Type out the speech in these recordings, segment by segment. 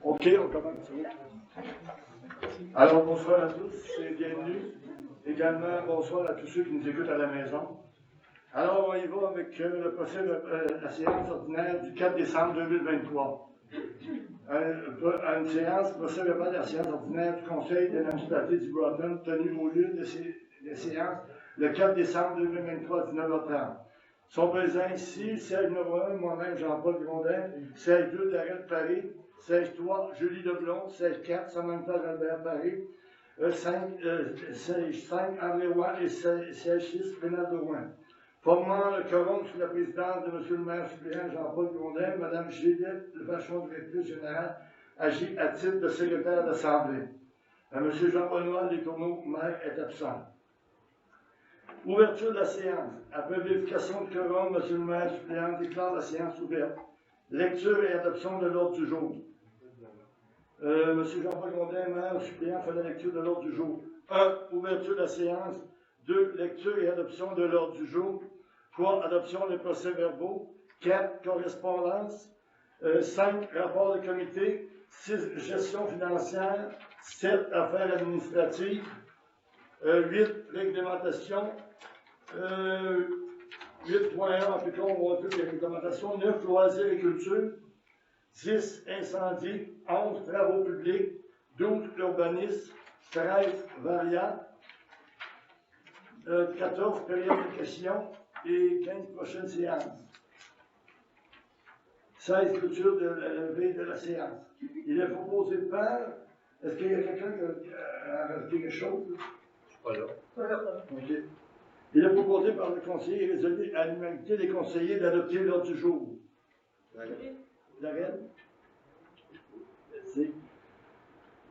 OK, on commence. Alors, bonsoir à tous et bienvenue. Également, bonsoir à tous ceux qui nous écoutent à la maison. Alors, on y va avec le procès de la séance ordinaire du 4 décembre 2023. Une séance, procès verbal de la séance ordinaire du Conseil de la municipalité du Broughton, tenue au lieu de séance le 4 décembre 2023 à 19h30. Sont présents ici, siège numéro 1, moi-même Jean-Paul Grondin, siège 2, Darrell Paris, siège 3, Julie Leblond, siège 4, Samantha Albert Paris, siège 5, André Roy et siège 6, Bernard de Rouen. Formant le quorum sous la présidence de M. le maire suppléant Jean-Paul Grondin, Mme Juliette Vachon, directrice générale, agit à titre de secrétaire d'Assemblée. M. Jean-Benoît Letourneau, maire, est absent. Ouverture de la séance. Après vérification de quorum, M. le maire suppléant déclare la séance ouverte. Lecture et adoption de l'ordre du jour. M. Jean-Paul Grondin, maire suppléant, fait la lecture de l'ordre du jour. 1. Ouverture de la séance. 2. Lecture et adoption de l'ordre du jour. 3. Adoption des procès-verbaux. 4. Correspondance. 5. Rapport de comité. 6. Gestion financière. 7. Affaires administratives. 8. Réglementation. 8.1. En tout cas, on voit toutes les réglementations. 9. Loisirs et culture. 10. Incendie. 11. Travaux publics. 12. Urbanisme. 13. Variantes. 14. Période de questions. Et 15. Prochaine séance. 16. Clôture de la levée de la séance. Il est proposé par. Est-ce qu'il y a quelqu'un qui a rajouté quelque chose? Je ne suis pas là. OK. Il est proposé par le conseiller résolu à l'unanimité des conseillers d'adopter l'ordre du jour. Darrell? Merci.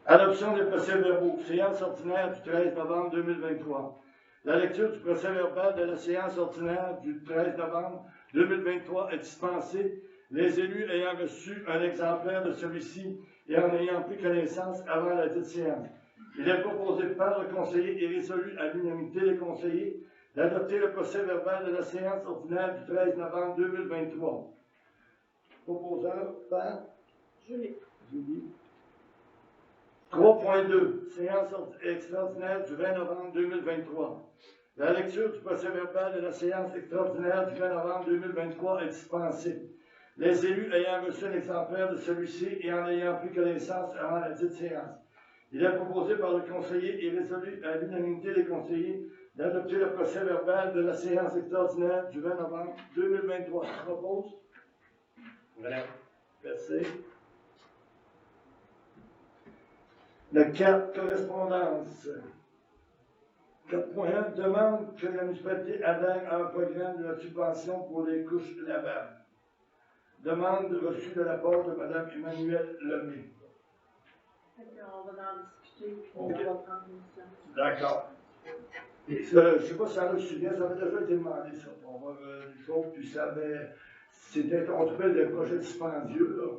Adoption des procès-verbaux. Séance ordinaire du 13 novembre 2023. La lecture du procès-verbal de la séance ordinaire du 13 novembre 2023 est dispensée, les élus ayant reçu un exemplaire de celui-ci et en ayant pris connaissance avant la dite séance. Il est proposé par le conseiller et résolu à l'unanimité des conseillers d'adopter le procès-verbal de la séance ordinaire du 13 novembre 2023. Proposeur par Julie. 3.2. Séance extraordinaire du 20 novembre 2023. La lecture du procès-verbal de la séance extraordinaire du 20 novembre 2023 est dispensée. Les élus ayant reçu un exemplaire de celui-ci et en ayant pris connaissance avant la dite séance. Il est proposé par le conseiller et résolu à l'unanimité des conseillers d'adopter le procès-verbal de la séance extraordinaire du 20 novembre 2023. Je propose. Voilà. Merci. Le 4, correspondance. 4.1, demande que la municipalité adhère à un programme de subvention pour les couches lavables. Demande reçue de la part de Mme Emmanuelle Lemay. On va en discuter, puis Okay. on va prendre une séance. D'accord. Je ne sais pas si ça se souvient, ça avait déjà été demandé, ça. On va puis ça avait. C'était, on trouvait des projets dispendieux, là.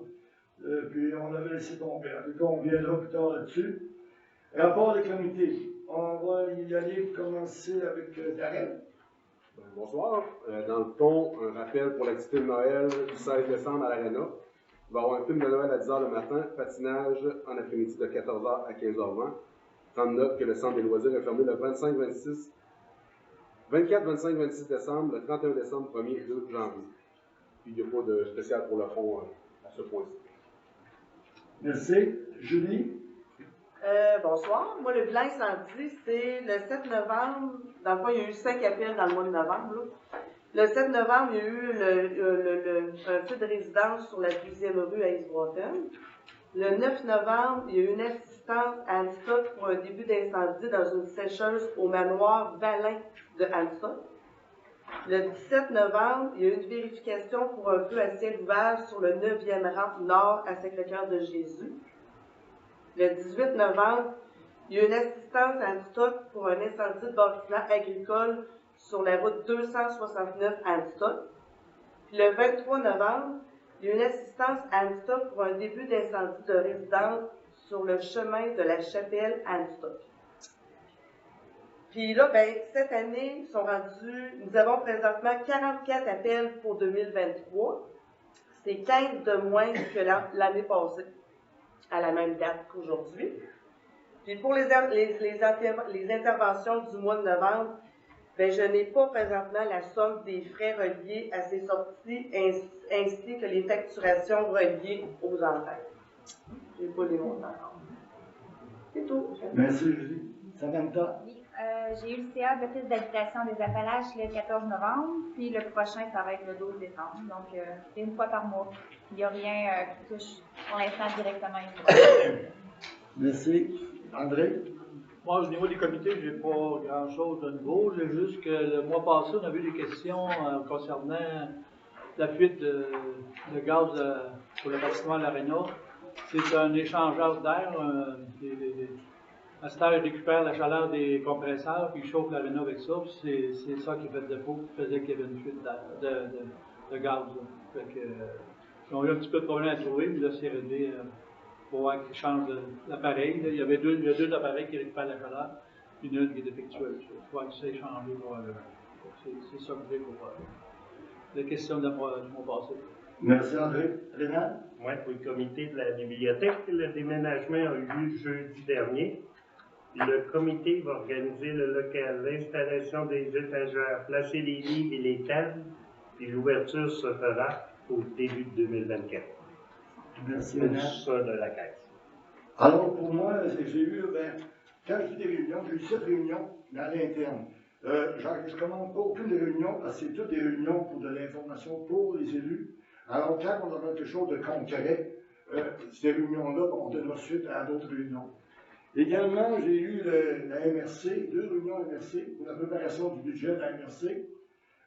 Puis on avait laissé tomber. En tout cas, on viendra plus tard là-dessus. Rapport des comités. On va y aller pour commencer avec Darrell. Bonsoir. Dans le fond, un rappel pour l'activité de Noël du 16 décembre à l'Arena. Il va y avoir un film de Noël à 10h le matin, patinage en après-midi de 14h à 15h20. Prendre note que le centre des loisirs est fermé le 24, 25, 26 décembre, le 31 décembre, 1er et 2 janvier. Puis il n'y a pas de spécial pour le fond à ce point-ci. Merci. Julie. Bonsoir. Moi, le bilan incendie, c'est le 7 novembre. Dans le fond, il y a eu 5 appels dans le mois de novembre. Là. Le 7 novembre, il y a eu un feu de résidence sur la 12e rue à East Broughton. Le 9 novembre, il y a eu une assistance à Anstock pour un début d'incendie dans une sécheuse au manoir Valin de Anstock. Le 17 novembre, il y a eu une vérification pour un feu à ciel ouvert sur le 9e rang nord à Sacré-Cœur de Jésus. Le 18 novembre, il y a eu une assistance à Anstock pour un incendie de bâtiment agricole sur la route 269 à Anstock. Puis le 23 novembre, il y a eu une assistance à Anstock pour un début d'incendie de résidence sur le chemin de la Chapelle à Anstock. Puis là, cette année, nous avons présentement 44 appels pour 2023. C'est 15 de moins que l'année passée. à la même date qu'aujourd'hui. Puis pour les interventions du mois de novembre, ben, je n'ai pas présentement la somme des frais reliés à ces sorties ainsi que les facturations reliées aux entrées. Je n'ai pas les montants. C'est tout. Merci, Julie. Samantha? Oui, j'ai eu le CA d'Office d'habitation des Appalaches le 14 novembre, puis le prochain, ça va être le 12 décembre. Donc, c'est une fois par mois. Il n'y a rien qui touche pour l'instant directement ici. Merci. André? Moi, au niveau des comités, je n'ai pas grand-chose de nouveau. J'ai juste que le mois passé, on a eu des questions concernant la fuite de gaz pour le bâtiment de l'Arena. C'est un échangeur d'air. Astor récupère la chaleur des compresseurs, puis il chauffe l'Arena avec ça. C'est ça qui fait défaut, qui faisait qu'il y avait une fuite de gaz. Fait que, ils ont eu un petit peu de problème à trouver, mais là, c'est réglé. Pour voir qu'ils changent l'appareil. Il y avait deux appareils qui récupèrent la chaleur, puis une qui est défectueuse. Il faut voir que ça ait changé. C'est ça que j'ai pour les questions du mois passé. Merci, André. Rénal? Moi, pour le comité de la bibliothèque, le déménagement a eu lieu jeudi dernier. Le comité va organiser le local, l'installation des étagères, placer les livres et les tables, puis l'ouverture se fera au début de 2024. Merci, Pour Rénal. ça de la caisse. Alors, pour moi, j'ai eu, quand je dis des réunions, j'ai eu 7 réunions dans l'interne. Je ne commande pas aucune réunion parce que c'est toutes des réunions pour de l'information pour les élus. Alors, quand on aura quelque chose de concret, ces réunions-là, on donnera suite à d'autres réunions. Également, j'ai eu la MRC, 2 réunions MRC pour la préparation du budget de la MRC.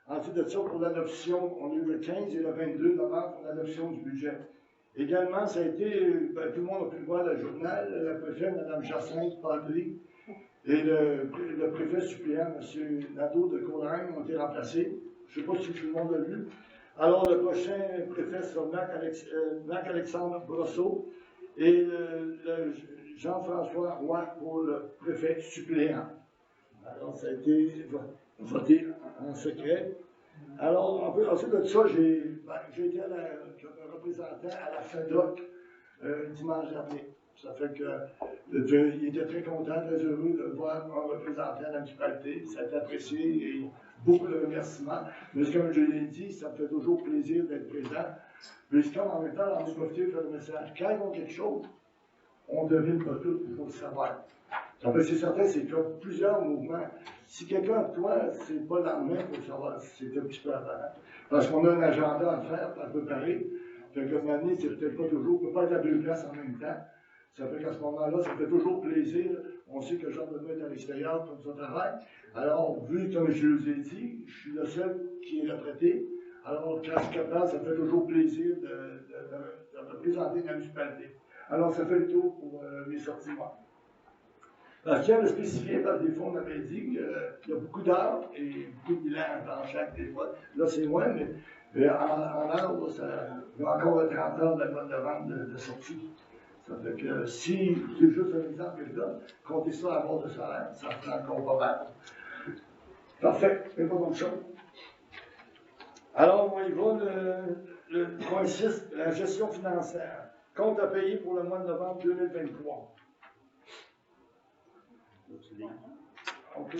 Ensuite de ça, pour l'adoption, on a eu le 15 et le 22 novembre pour l'adoption du budget. Également, ça a été, tout le monde a pu le voir dans le journal, la préfète, Mme Jacinthe Padry, et le préfet suppléant, M. Nadeau de Coleraine, ont été remplacés. Je ne sais pas si tout le monde l'a vu. Alors, le prochain préfet sera Marc-Alexandre Brosseau et le Jean-François Roy pour le préfet suppléant. Alors, ça a été voté en secret. Alors, ensuite de ça, j'ai été représentant à la FEDOC dimanche dernier. Ça fait qu'il était très content, très heureux de voir un représentant de la municipalité. Ça a été apprécié et beaucoup de remerciements. Mais comme je l'ai dit, ça me fait toujours plaisir d'être présent. Puis comme en même temps, on est profité de faire le message. Quand ils ont quelque chose, on ne devine pas tout, il faut le savoir. Donc, c'est certain, c'est qu'il y a plusieurs mouvements. Si quelqu'un de toi, c'est pas dans le même, il faut savoir si c'est un petit peu avant. Parce qu'on a un agenda à faire, à préparer. Fait que une année, c'est peut-être pas toujours, on ne peut pas être à 2 places en même temps. Ça fait qu'à ce moment-là, ça fait toujours plaisir. On sait que Jean-Benoît est à l'extérieur pour son travail. Alors, vu comme je vous ai dit, je suis le seul qui est retraité. Alors, quand je suis capable, ça fait toujours plaisir de représenter la municipalité. Alors, ça fait le tour pour mes sorties, moi. Je tiens à le spécifier parce que des fois, on avait dit qu'il y a beaucoup d'heures et beaucoup de bilans dans chaque des fois. Là, c'est moins, mais en heure, il y a encore 30 heures de la bonne vente de sortie. Ça fait que si, c'est juste un exemple que je donne, comptez ça à bord de salaire, ça prend encore pas mal. Parfait, c'est pas d'autre chose. Alors, on y va, le point 6, la gestion financière. Compte à payer pour le mois de novembre 2023. OK.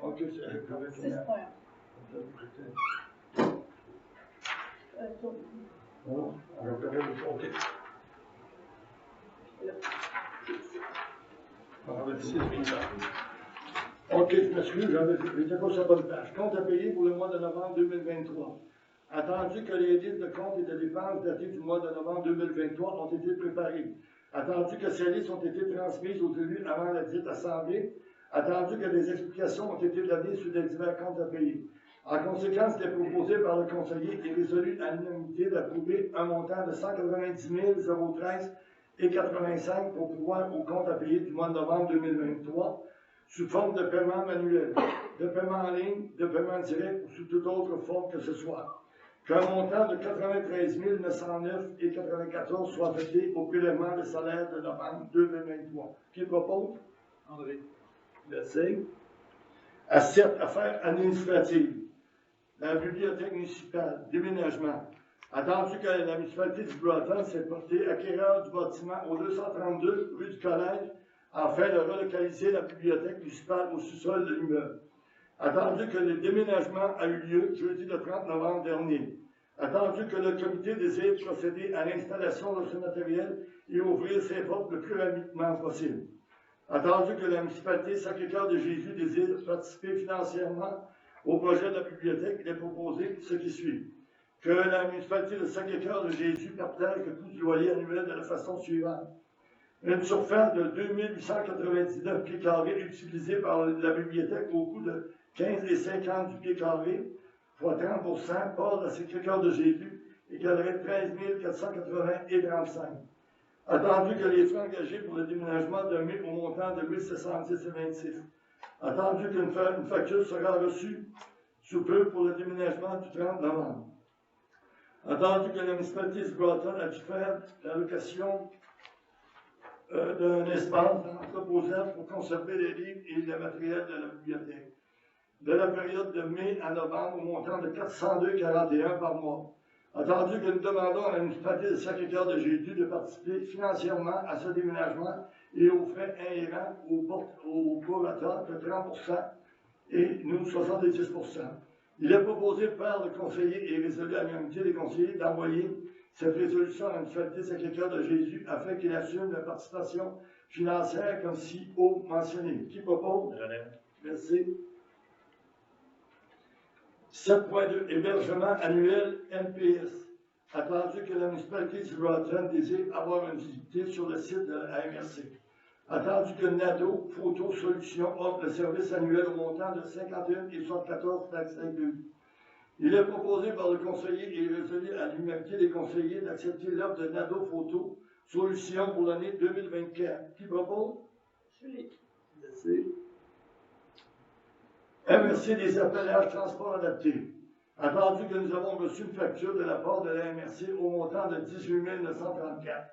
OK, c'est correct. 6 points. Bon, on va faire le OK. On va dire 6 OK, je m'excuse, j'étais pas sur la bonne page. Compte à payer pour le mois de novembre 2023. Attendu que les listes de comptes et de dépenses datées du mois de novembre 2023 ont été préparées. Attendu que ces listes ont été transmises aux élus avant la dite assemblée. Attendu que des explications ont été données sur les divers comptes à payer. En conséquence, il est proposé par le conseiller et résolu à l'unanimité d'approuver un montant de 190 085 pour pouvoir au compte à payer du mois de novembre 2023 sous forme de paiement manuel, de paiement en ligne, de paiement direct ou sous toute autre forme que ce soit. Qu'un montant de 93 909,94 soit affecté au prélèvement de salaire de novembre 2023. Qui propose? André. Merci. À 7, affaires administratives. La bibliothèque municipale, déménagement. Attendu que la municipalité du Broughton s'est portée acquéreur du bâtiment au 232 rue du Collège, afin de relocaliser la bibliothèque municipale au sous-sol de l'immeuble. Attendu que le déménagement a eu lieu jeudi le 30 novembre dernier. Attendu que le comité désire procéder à l'installation de ce matériel et ouvrir ses portes le plus rapidement possible. Attendu que la municipalité Sacré-Cœur de Jésus désire participer financièrement au projet de la bibliothèque, il est proposé ce qui suit. Que la municipalité de Sacré-Cœur de Jésus partage le coût du loyer annuel de la façon suivante. Une surface de 2899 pieds carrés utilisée par la bibliothèque au coût de 15,50 du pied carré, fois 30%, part de Sacré-Cœur de Jésus, égalerait 13 480,35. Attendu que les frais engagés pour le déménagement demeurent au montant de 1710,26. Attendu qu'une facture sera reçue sous peu pour le déménagement du 30 novembre. Attendu que la municipalité de Broughton a dû faire la location d'un espace entreposable pour conserver les livres et le matériel de la bibliothèque. De la période de mai à novembre, au montant de 402,41 par mois. Attendu que nous demandons à la municipalité de Sacré-Cœur de Jésus de participer financièrement à ce déménagement et aux frais inhérents au prorata de 30% et nous 70%. Il est proposé par le conseiller et résolu à l'unanimité des conseillers d'envoyer cette résolution à la municipalité Sacré-Cœur de Jésus afin qu'il assume la participation financière comme si haut mentionné. Qui propose? Merci. 7.2. Hébergement annuel MPS. Attendu que la municipalité du Broughton désire avoir une visibilité sur le site de la MRC. Attendu que NADO Photo Solutions offre le service annuel au montant de 51,74 taxes incluses. Il est proposé par le conseiller et résolu à l'unanimité des conseillers d'accepter l'offre de NADO Photo Solutions pour l'année 2024. Qui propose? Julie. Merci. MRC des appelages transport adaptés. Attendu que nous avons reçu une facture de la part de la MRC au montant de 18 934.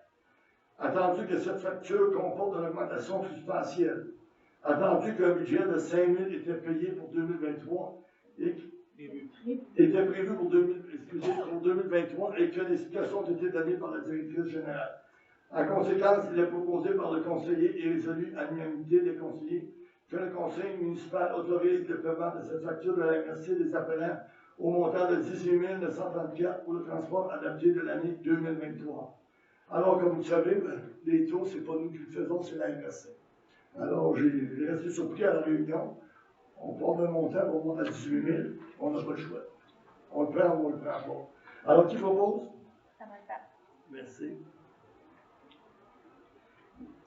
Attendu que cette facture comporte une augmentation substantielle. Attendu qu'un budget de 5 000 était payé pour 2023 et était prévu pour 2023 et que les situations ont été données par la directrice générale. En conséquence, il est proposé par le conseiller et résolu à l'unanimité des conseillers que le conseil municipal autorise le paiement de cette facture de la MRC des appelants au montant de 18 934 pour le transport adapté de l'année 2023. Alors, comme vous le savez, les taux, ce n'est pas nous qui le faisons, c'est la MRC. Alors, j'ai resté surpris à la réunion. On part d'un montant pour monter à 18 000, on n'a pas le choix. On le prend ou on le prend pas. Alors, qui propose? Ça va le faire. Merci.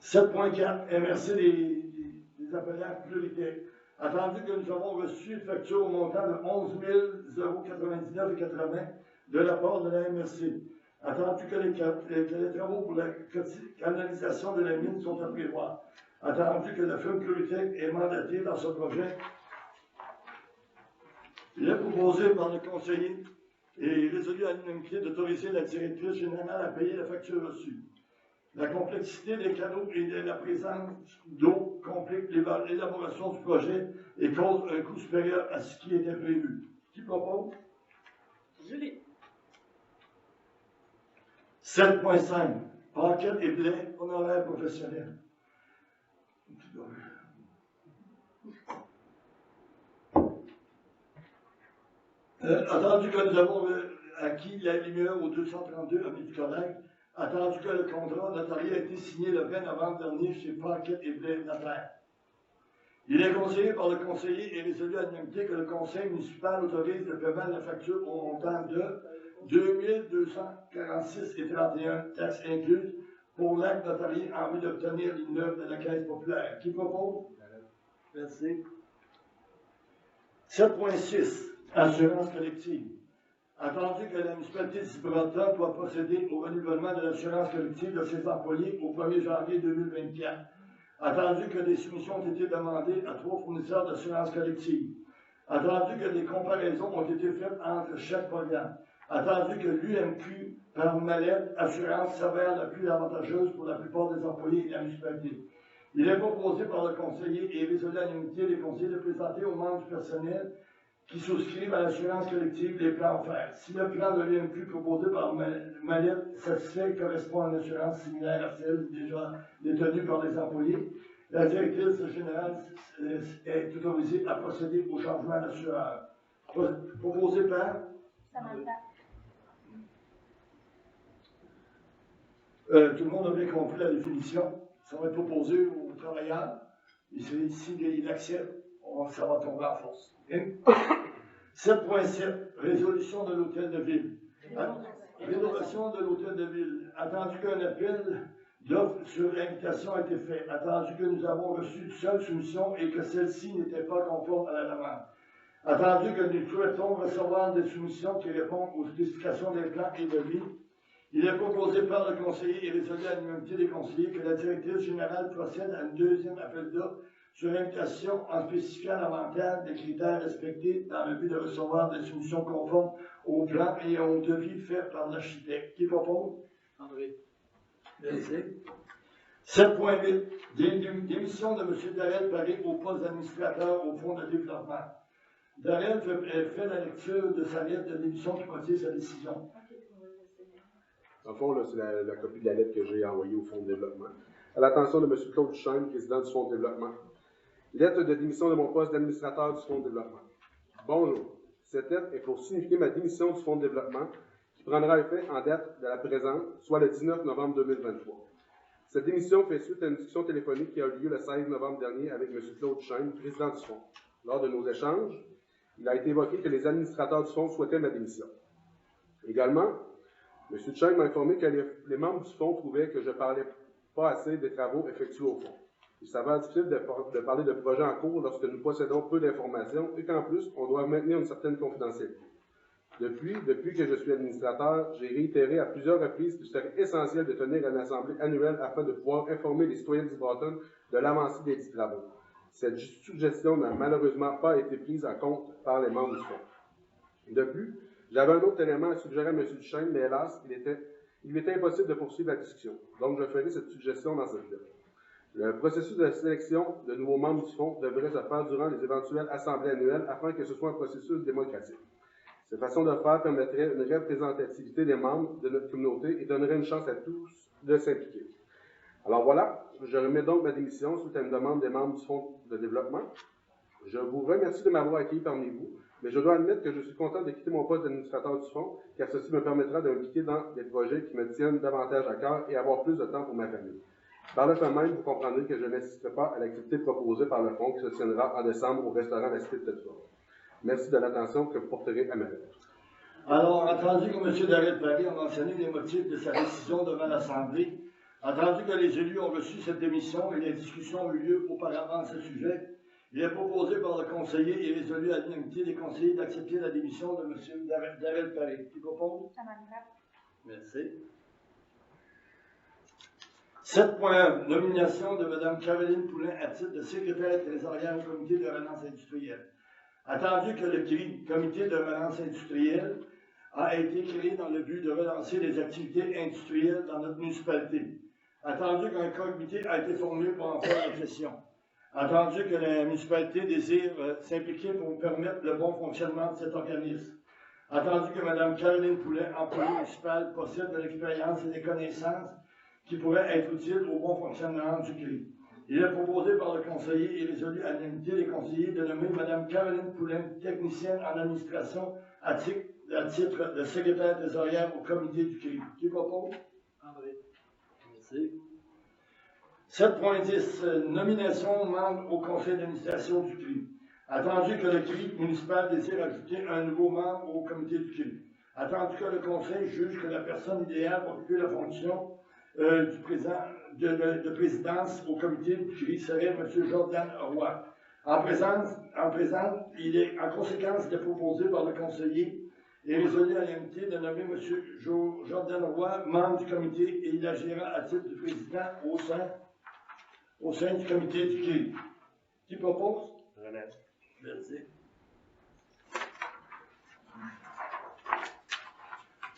7.4, MRC des appellants prioritaires. Attendu que nous avons reçu une facture au montant de 11 099,80 de la part de la MRC. Attendu que les travaux pour la canalisation de la mine sont à prévoir. Attendu que la firme prioritaire est mandatée dans ce projet. Il est proposé par le conseiller et résolu à l'unanimité d'autoriser la directrice générale à payer la facture reçue. La complexité des canaux et de la présence d'eau complique l'élaboration du projet et cause un coût supérieur à ce qui était prévu. Qui propose? Julie. 7.5. Parquet et blé honoraires professionnels. Attendu que nous avons acquis la lumière au 232 avenue du Collège, attendu que le contrat notarié a été signé le 20 novembre dernier chez Parquet et Blais Notaire. Il est conseillé par le conseiller et résolu à l'unanimité que le conseil municipal autorise le paiement de la facture au montant de 2246,31 taxes incluses pour l'acte notarié en vue d'obtenir l'immeuble de la Caisse populaire. Qui propose? Merci. 7.6. Assurance collective. Attendu que la municipalité de Broughton doit procéder au renouvellement de l'assurance collective de ses employés au 1er janvier 2024. Attendu que des soumissions ont été demandées à 3 fournisseurs d'assurance collective. Attendu que des comparaisons ont été faites entre chaque programme. Attendu que l'UMQ, par mallette, assurance s'avère la plus avantageuse pour la plupart des employés de la municipalité. Il est proposé par le conseiller et résolu à l'unanimité des conseillers de présenter aux membres du personnel qui souscrivent à l'assurance collective des plans offerts. Si le plan de l'IMQ proposé par Mallette satisfait correspond à une assurance similaire à celle déjà détenue par les employés, la directrice générale est autorisée à procéder au changement d'assureur. Proposé par Samantha. tout le monde a bien compris la définition. Ça va être proposé aux travailleurs. Et s'il accepte, ça va tomber en force. Okay? 7.7. Résolution de l'hôtel de ville. Rénovation de l'hôtel de ville. Attendu qu'un appel d'offres sur invitation a été fait. Attendu que nous avons reçu une seule soumission et que celle-ci n'était pas conforme à la demande. Attendu que nous souhaitons recevoir des soumissions qui répondent aux spécifications des plans et de vie. Il est proposé par le conseiller et résolu à l'unanimité des conseillers que la directrice générale procède à une deuxième appel d'offres sur invitation en spécifiant davantage des critères respectés dans le but de recevoir des soumissions conformes au plan et au devis fait par l'architecte. Qui propose? André. Merci. 7.8. Démission de M. Darrell Paris au poste d'administrateur au fonds de développement. Darrell fait la lecture de sa lettre de démission qui contient sa décision. En fond, c'est la copie de la lettre que j'ai envoyée au Fonds de développement. À l'attention de M. Claude Duchesne, président du Fonds de développement. Lettre de démission de mon poste d'administrateur du Fonds de développement. Bonjour. Cette lettre est pour signifier ma démission du Fonds de développement qui prendra effet en date de la présente, soit le 19 novembre 2023. Cette démission fait suite à une discussion téléphonique qui a eu lieu le 16 novembre dernier avec M. Claude Duchesne, président du Fonds. Lors de nos échanges, il a été évoqué que les administrateurs du Fonds souhaitaient ma démission. Également, M. Duchesne m'a informé que les membres du Fonds trouvaient que je ne parlais pas assez des travaux effectués au Fonds. Il s'avère difficile de parler de projets en cours lorsque nous possédons peu d'informations et qu'en plus, on doit maintenir une certaine confidentialité. Depuis que je suis administrateur, j'ai réitéré à plusieurs reprises qu'il serait essentiel de tenir une assemblée annuelle afin de pouvoir informer les citoyens d'Iberton de l'avancée des dits travaux. Cette suggestion n'a malheureusement pas été prise en compte par les membres du Fonds. De plus, j'avais un autre élément à suggérer à M. Duchesne, mais hélas, il lui était impossible de poursuivre la discussion. Donc, je ferai cette suggestion dans cette lettre. Le processus de sélection de nouveaux membres du Fonds devrait se faire durant les éventuelles assemblées annuelles afin que ce soit un processus démocratique. Cette façon de faire permettrait une représentativité des membres de notre communauté et donnerait une chance à tous de s'impliquer. Alors voilà, je remets donc ma démission suite à une demande des membres du Fonds de développement. Je vous remercie de m'avoir accueilli parmi vous, mais je dois admettre que je suis content de quitter mon poste d'administrateur du Fonds, car ceci me permettra d'impliquer dans des projets qui me tiennent davantage à cœur et avoir plus de temps pour ma famille. Par le fait même, vous comprendrez que je n'assisterai pas à l'activité proposée par le Fonds qui se tiendra en décembre au restaurant La Cité de Tétouan. Merci de l'attention que vous porterez à ma lettre. Alors, entendu que M. Darrell Paris a mentionné les motifs de sa décision devant l'Assemblée, entendu que les élus ont reçu cette démission et les discussions ont eu lieu auparavant à ce sujet, il est proposé par le conseiller et résolu à l'unanimité des conseillers d'accepter la démission de M. Darrell Paris. Qui propose? Samantha. Merci. 7.1. Nomination de Mme Caroline Poulin à titre de secrétaire trésorière au comité de relance industrielle. Attendu que le CRI, comité de relance industrielle, a été créé dans le but de relancer les activités industrielles dans notre municipalité. Attendu qu'un comité a été formé pour en faire une session. Attendu que la municipalité désire s'impliquer pour permettre le bon fonctionnement de cet organisme. Attendu que Mme Caroline Poulin, employée municipale, possède de l'expérience et des connaissances qui pourraient être utiles au bon fonctionnement du CRI. Il est proposé par le conseiller et résolu à l'unanimité des conseillers de nommer Mme Caroline Poulin, technicienne en administration, à titre de secrétaire trésorière au comité du CRI. Qui propose? André. Merci. 7.10. Nomination membre au conseil d'administration du CRI. Attendu que le CRI municipal désire ajouter un nouveau membre au comité du CRI. Attendu que le conseil juge que la personne idéale pour occuper la fonction de présidence au comité du CRI serait M. Jordan Roy. En conséquence, il est proposé par le conseiller et résolu à l'unanimité de nommer M. Jordan Roy membre du comité et il agira à titre de président au sein du comité du CRI. Qui propose? René. Merci.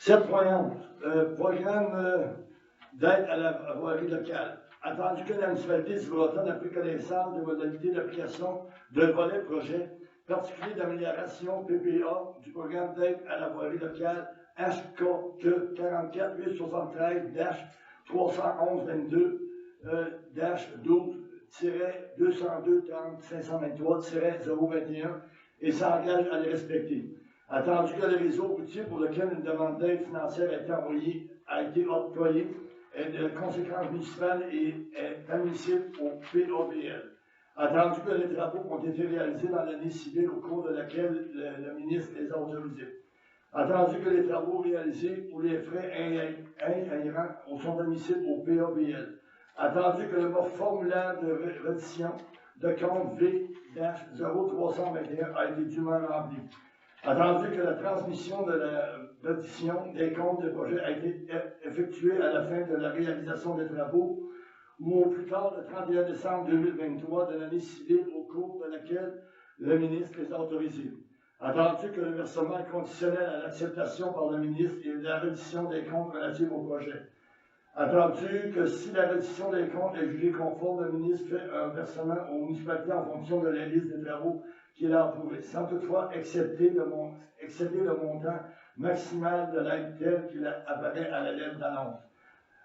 7.11. Programme d'aide à la voirie locale. Attendu que la municipalité de Breton a pris connaissance des modalités d'application d'un volet projet particulier d'amélioration PPA du programme d'aide à la voirie locale HKT 44 873-311-22 12-202-523-021 et s'engage à les respecter. Attendu que le réseau routier pour lequel une demande d'aide financière a été octroyée est de conséquence municipale et est admissible au PABL. Attendu que les travaux ont été réalisés dans l'année civile au cours de laquelle le ministre les a autorisés. Attendu que les travaux réalisés ou les frais inhérents sont admissibles au PABL. Attendu que le formulaire de reddition de compte V-0321 a été dûment rempli. Attendu que la transmission de la reddition des comptes de projet a été effectuée à la fin de la réalisation des travaux ou au plus tard le 31 décembre 2023 de l'année civile au cours de laquelle le ministre les a autorisés. Attendu que le versement est conditionnel à l'acceptation par le ministre et la reddition des comptes relatifs au projet. Attendu que si la reddition des comptes est jugée conforme, le ministre fait un versement aux municipalités en fonction de la liste des travaux qu'il a approuvés, sans toutefois excéder le montant maximal de l'aide tel qu'il apparaît à la lettre d'annonce.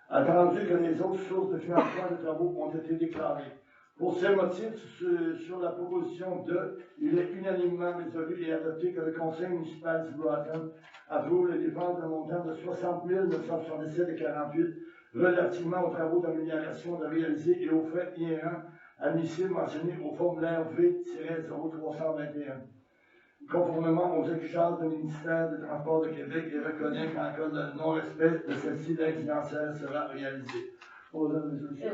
Attendu que les autres sources de financement des travaux ont été déclarées. Pour ces motifs, sur la proposition 2, il est unanimement résolu et adopté que le conseil municipal de Broughton approuve les dépenses d'un montant de 60 977,48 relativement aux travaux d'amélioration de réaliser et aux frais inhérents admissibles mentionnés au formulaire V-0321. Conformément aux exigences du ministère des Transports de Québec et reconnaît qu'en cas de non-respect de celle-ci, l'aide financière sera réalisée. Je vais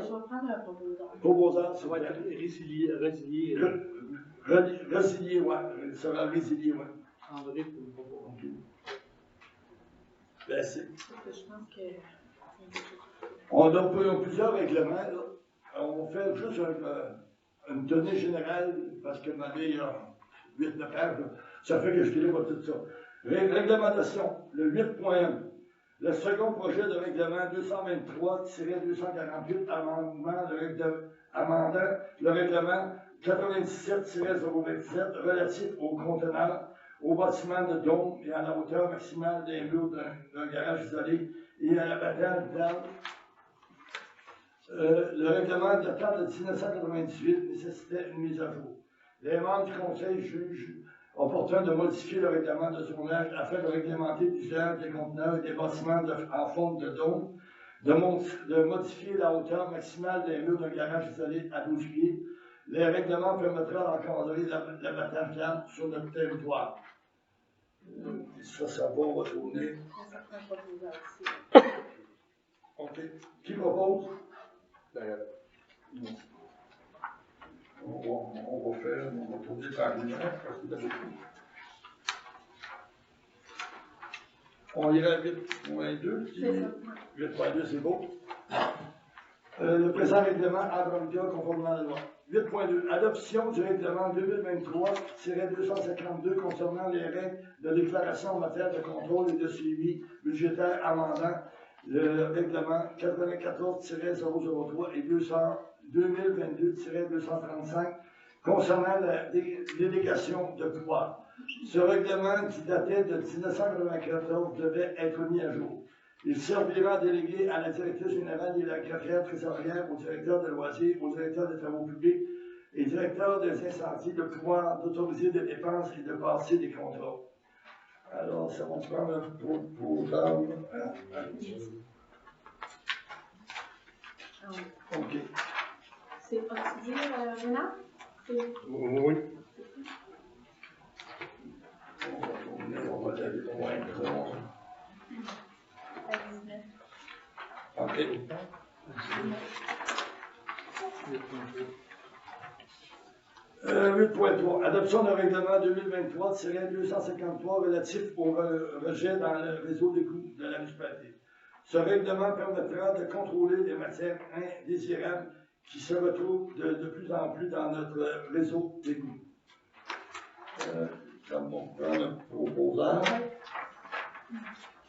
prendre un proposant. Proposant, Ça va être résilié. Résilié, oui. Sera résilié, oui. André pour le proposant. Ben, c'est. Je pense que. On a plusieurs règlements, là. On fait juste une donnée générale, parce que ma vie a 8-9 pages, ça fait que je dirais pas tout ça. Réglementation, le 8.1. Le second projet de règlement 223-248, amendant le règlement 97-027 relatif aux conteneurs, au bâtiment de dôme et à la hauteur maximale des murs d'un garage isolé et à l'abattage d'armes. Le règlement datant de 1998 nécessitait une mise à jour. Les membres du Conseil jugent opportun de modifier le règlement de zonage afin de réglementer l'usage des conteneurs et des bâtiments en forme de dôme, de modifier la hauteur maximale des murs d'un garage isolé à 12 pieds. Les règlements permettront d'encadrer l'abattage d'armes sur notre territoire. Ça va retourner. OK. Qui propose? D'ailleurs. On va tourner par lui-même parce qu'il y a beaucoup. On irait à 8.2. 8.2, c'est beau. Le présent règlement entre en vigueur conformément à la loi. 8.2. Adoption du règlement 2023-252 concernant les règles de déclaration en matière de contrôle et de suivi budgétaire amendant le règlement 94-003 et 2022-235 concernant la délégation de pouvoir. Ce règlement, qui datait de 1994, devait être mis à jour. Il servira à déléguer à la directrice générale et la greffière trésorière, au directeur de loisirs, au directeur des travaux publics et directeur des incendies le pouvoir d'autoriser des dépenses et de passer des contrats. Alors, ça va prendre un programme. OK. C'est Ottilie, Renard? Oui. On va aller loin. OK. 8.3. Adoption d'un règlement 2023-253 relatif au rejet dans le réseau d'égouts de la municipalité. Ce règlement permettra de contrôler les matières indésirables qui se retrouvent de plus en plus dans notre réseau d'égouts. Comme on prend le proposant.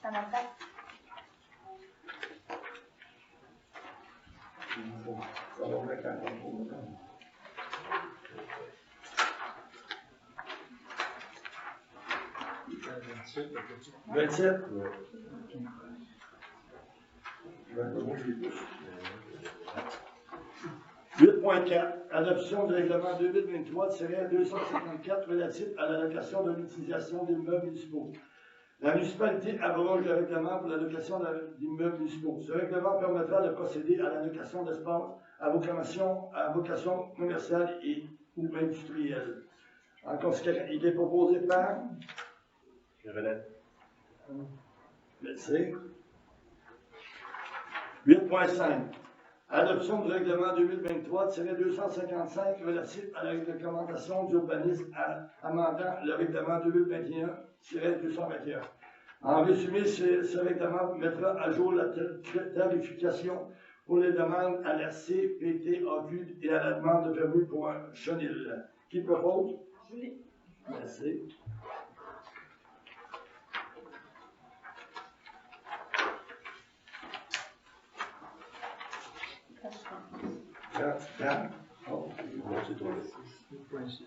Ça m'a fait. Ça va mettre un proposant. 27. Ouais. 8.4. Adoption du règlement 2023-254 relatif à l'allocation de l'utilisation d'immeubles municipaux. La municipalité abroge le règlement pour l'allocation d'immeubles municipaux. Ce règlement permettra de procéder à l'allocation d'espace à vocation commerciale et ou industrielle. En conséquence, il est proposé par Je relève. Merci. 8.5. Adoption du règlement 2023-255 relatif à la réglementation d'urbanisme amendant le règlement 2021-221. En résumé, ce règlement mettra à jour la tarification pour les demandes à la CPTAQ et à la demande de permis pour un chenil. Qui propose? Julie. Merci. Oh. Non, c'est toi. 8.6.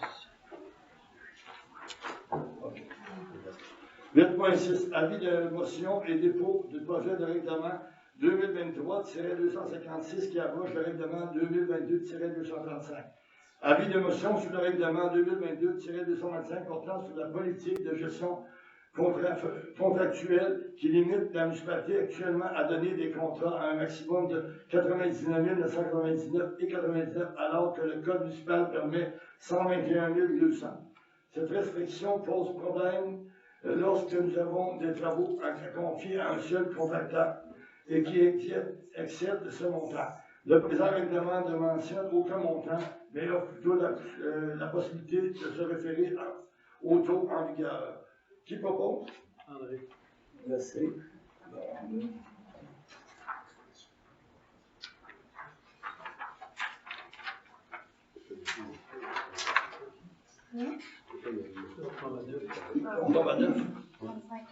8.6. Avis de motion et dépôt du projet de règlement 2023-256 qui abroge le règlement 2022-235. Avis de motion sur le règlement 2022-225 portant sur la politique de gestion contractuelle qui limite la municipalité actuellement à donner des contrats à un maximum de 99 999 et 99 alors que le code municipal permet 121 200. Cette restriction pose problème lorsque nous avons des travaux à confier à un seul contracteur et qui excède ce montant. Le présent règlement ne mentionne aucun montant, mais offre plutôt la possibilité de se référer au taux en vigueur. Qui propose? André. Merci. On tombe à 9. 35.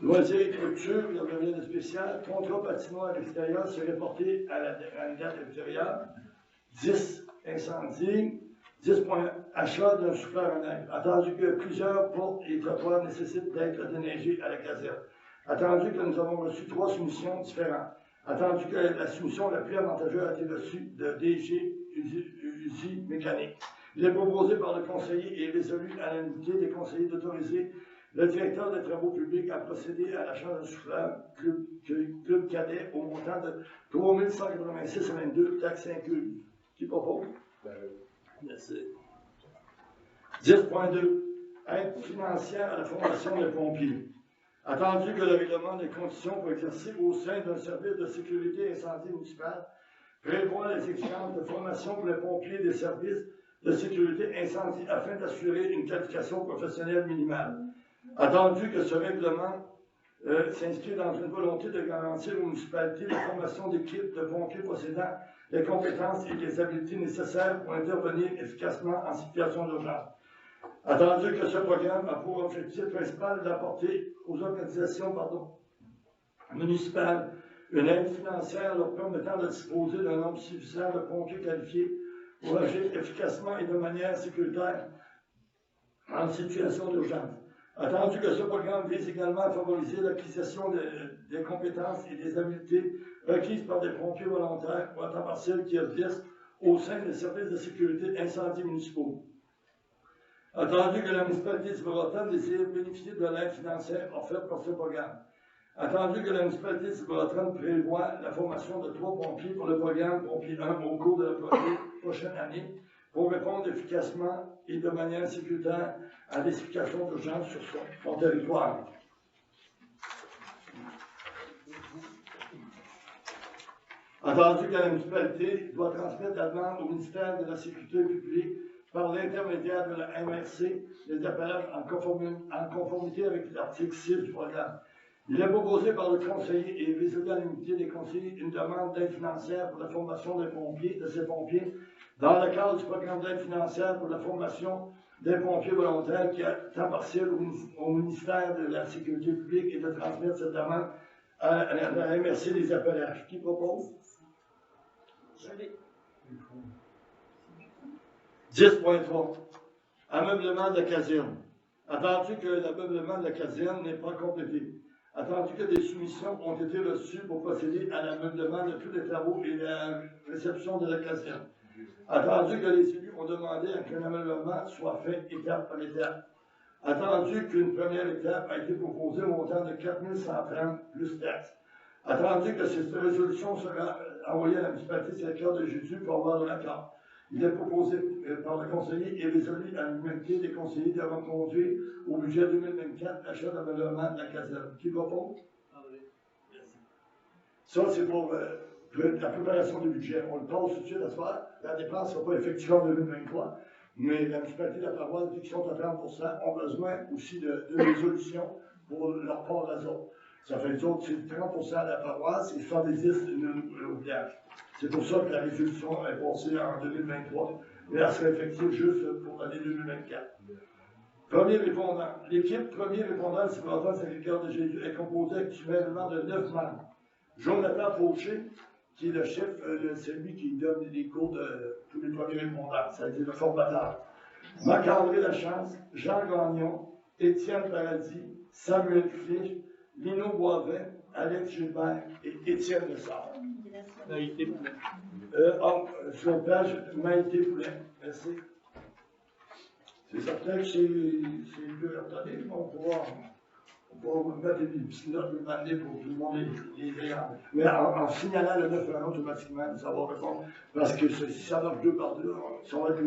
Loisirs et culture, il n'y a rien de spécial. Contrat patinoire à l'extérieur serait porté à une date ultérieure. 10. Incendie. 10 points. Achat d'un souffleur à neige. Attendu que plusieurs portes et trottoirs nécessitent d'être déneigés à la caserne. Attendu que nous avons reçu 3 soumissions différentes. Attendu que la soumission la plus avantageuse a été reçue de DG Uzi Mécanique. Il est proposé par le conseiller et résolu à l'unité des conseillers d'autoriser le directeur des travaux publics a procédé à l'achat d'un souffleur club cadet au montant de 3 186,22 taxes incluses. Qui propose? Merci. 10.2. Aide financière à la formation des pompiers. Attendu que le règlement des conditions pour exercer au sein d'un service de sécurité incendie municipal prévoit les exigences de formation pour les pompiers des services de sécurité incendie afin d'assurer une qualification professionnelle minimale. Attendu que ce règlement s'inscrit dans une volonté de garantir aux municipalités la formation d'équipes de pompiers possédant les compétences et les habiletés nécessaires pour intervenir efficacement en situation d'urgence. Attendu que ce programme a pour objectif principal d'apporter aux organisations municipales une aide financière leur permettant de disposer d'un nombre suffisant de pompiers qualifiés pour agir efficacement et de manière sécuritaire en situation d'urgence. Attendu que ce programme vise également à favoriser l'acquisition des compétences et des habiletés requises par des pompiers volontaires ou à temps partiel qui exercent au sein des services de sécurité incendie municipaux. Attendu que la municipalité de Cibouratan désire bénéficier de l'aide financière offerte par ce programme. Attendu que la municipalité de Cibouratan prévoit la formation de 3 pompiers pour le programme Pompier 1 au cours de la prochaine année pour répondre efficacement et de manière sécuritaire à des situations d'urgence sur son territoire. Attendu que la municipalité doit transmettre la demande au ministère de la Sécurité publique par l'intermédiaire de la MRC les appelages en conformité avec l'article 6 du programme. Il est proposé par le conseiller et résolu à l'unité des conseillers une demande d'aide financière pour la formation de ces pompiers dans le cadre du programme d'aide financière pour la formation des pompiers volontaires qui a temps partiel au ministère de la Sécurité publique et de transmettre cette demande à la MRC des appelages. Qui propose? Julie. 10.3. Ameublement de caserne. Attendu que l'ameublement de la caserne n'est pas complété. Attendu que des soumissions ont été reçues pour procéder à l'ameublement de tous les travaux et la réception de la caserne. Attendu que les élus ont demandé qu'un ameublement soit fait étape par étape. Attendu qu'une première étape a été proposée au montant de 4 130 plus taxes. Attendu que cette résolution sera envoyée à la municipalité Saint-Cœur de Jésus pour avoir de l'accord. Il est proposé par le conseiller et résolu à l'unanimité des conseillers d'avoir conduit au budget 2024 l'achat d'ameublement de la caserne. Qui propose? Merci. Ça, c'est pour la préparation du budget. On le passe tout de suite à ce soir. La dépense ne sera pas effectuée en 2023, mais la municipalité de la paroisse, vu qu'ils sont à 30%, ont besoin aussi de résolution pour leur part d'azote. Ça fait les autres, c'est 30% à la paroisse et 70% au village. C'est pour ça que la résolution est passée en 2023, mais elle sera effective juste pour l'année 2024. Premier répondant. L'équipe premier répondant du Province Saint-Cœur de Jésus est composée actuellement de 9 membres. Jonathan Fauché, qui est le chef, c'est lui qui donne les cours de tous les premiers répondants, c'est-à-dire le formateur. Marc-André Lachance, Jean Gagnon, Étienne Paradis, Samuel Flich, Lino Boivin, Alex Gilbert et Étienne Lessard. Maïté Poulet. Sur la page, Maïté Poulet. Merci. C'est certain que c'est plus retardé, mais on pourra mettre des petites notes le matin pour tout le monde les verra. Mais en signalant le 9 automatiquement, ça va répondre. Parce que si ça marche 2 par 2, ça va être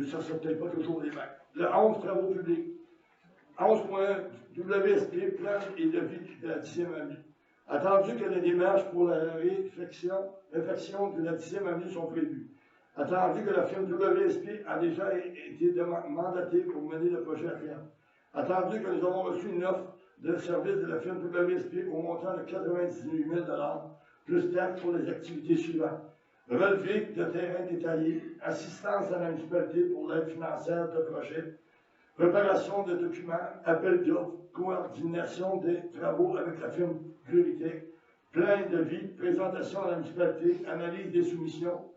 ça ne sera peut-être pas toujours les mêmes. Le 11, travaux publics. 11.1, WSP, plan et devis de la 10e avenue. Attendu que les démarches pour la réfection de la 10e avenue sont prévues. Attendu que la firme WSP a déjà été mandatée pour mener le projet à terme. Attendu que nous avons reçu une offre de service de la firme WSP au montant de 98 000 $, plus taxes pour les activités suivantes. Relevé de terrain détaillé, assistance à la municipalité pour l'aide financière de projet, préparation de documents, appel d'offres, coordination des travaux avec la firme Plurité, plein de vie, présentation à la municipalité, analyse des soumissions,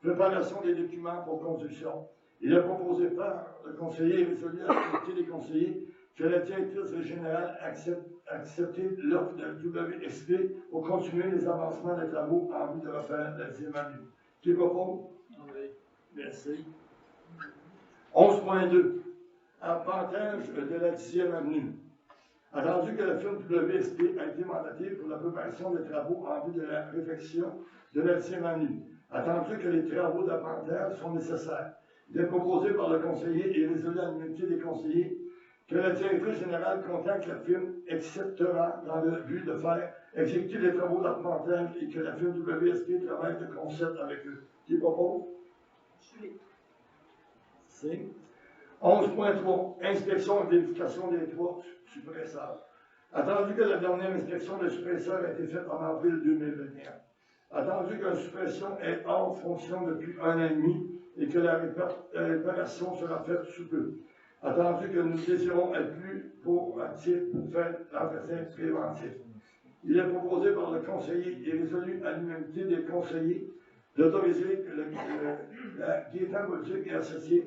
préparation des documents pour construction. Il est proposé par le conseiller et résolu à la comité des conseillers que la directrice générale accepte l'offre de WSP pour continuer les avancements des travaux en vue de refaire la 10e avenue. Qui propose? André. Merci. 11.2. Arpentage de la 10e avenue. Attendu que la firme WSP a été mandatée pour la préparation des travaux en vue de la réfection de la 10e avenue. Attendu que les travaux d'appentage sont nécessaires. Il est proposé par le conseiller et résolu à l'unité des conseillers que la directrice générale contacte la firme acceptera dans le but de faire exécuter les travaux d'appentage et que la firme WSP travaille de concept avec eux. Qui propose? C'est 11.3. Inspection et vérification des toits suppresseurs. Attendu que la dernière inspection des suppresseurs a été faite en avril 2021. Attendu qu'une suppression est hors fonction depuis 1 an et demi et que la réparation sera faite sous peu. Attendu que nous désirons être plus proactifs pour faire l'entretien préventif. Il est proposé par le conseiller et résolu à l'unanimité des conseillers d'autoriser la Gaétan Bolduc et associés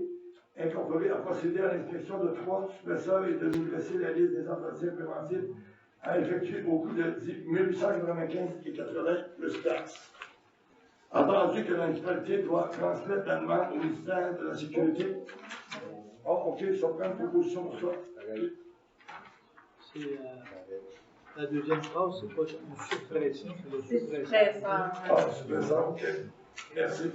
incorporés à procéder à l'inspection de 3 suppresseurs et de nous laisser la liste des entretiens préventifs à effectuer au coût de 1895,80 plus taxes. Attendu que la municipalité doit transmettre la demande au ministère de la Sécurité. Oh, OK, ça prend une proposition pour ça. C'est la deuxième phrase, c'est pas une suppression, c'est C'est une suppression. suppresseur. Ah, suppresseur, OK. Merci.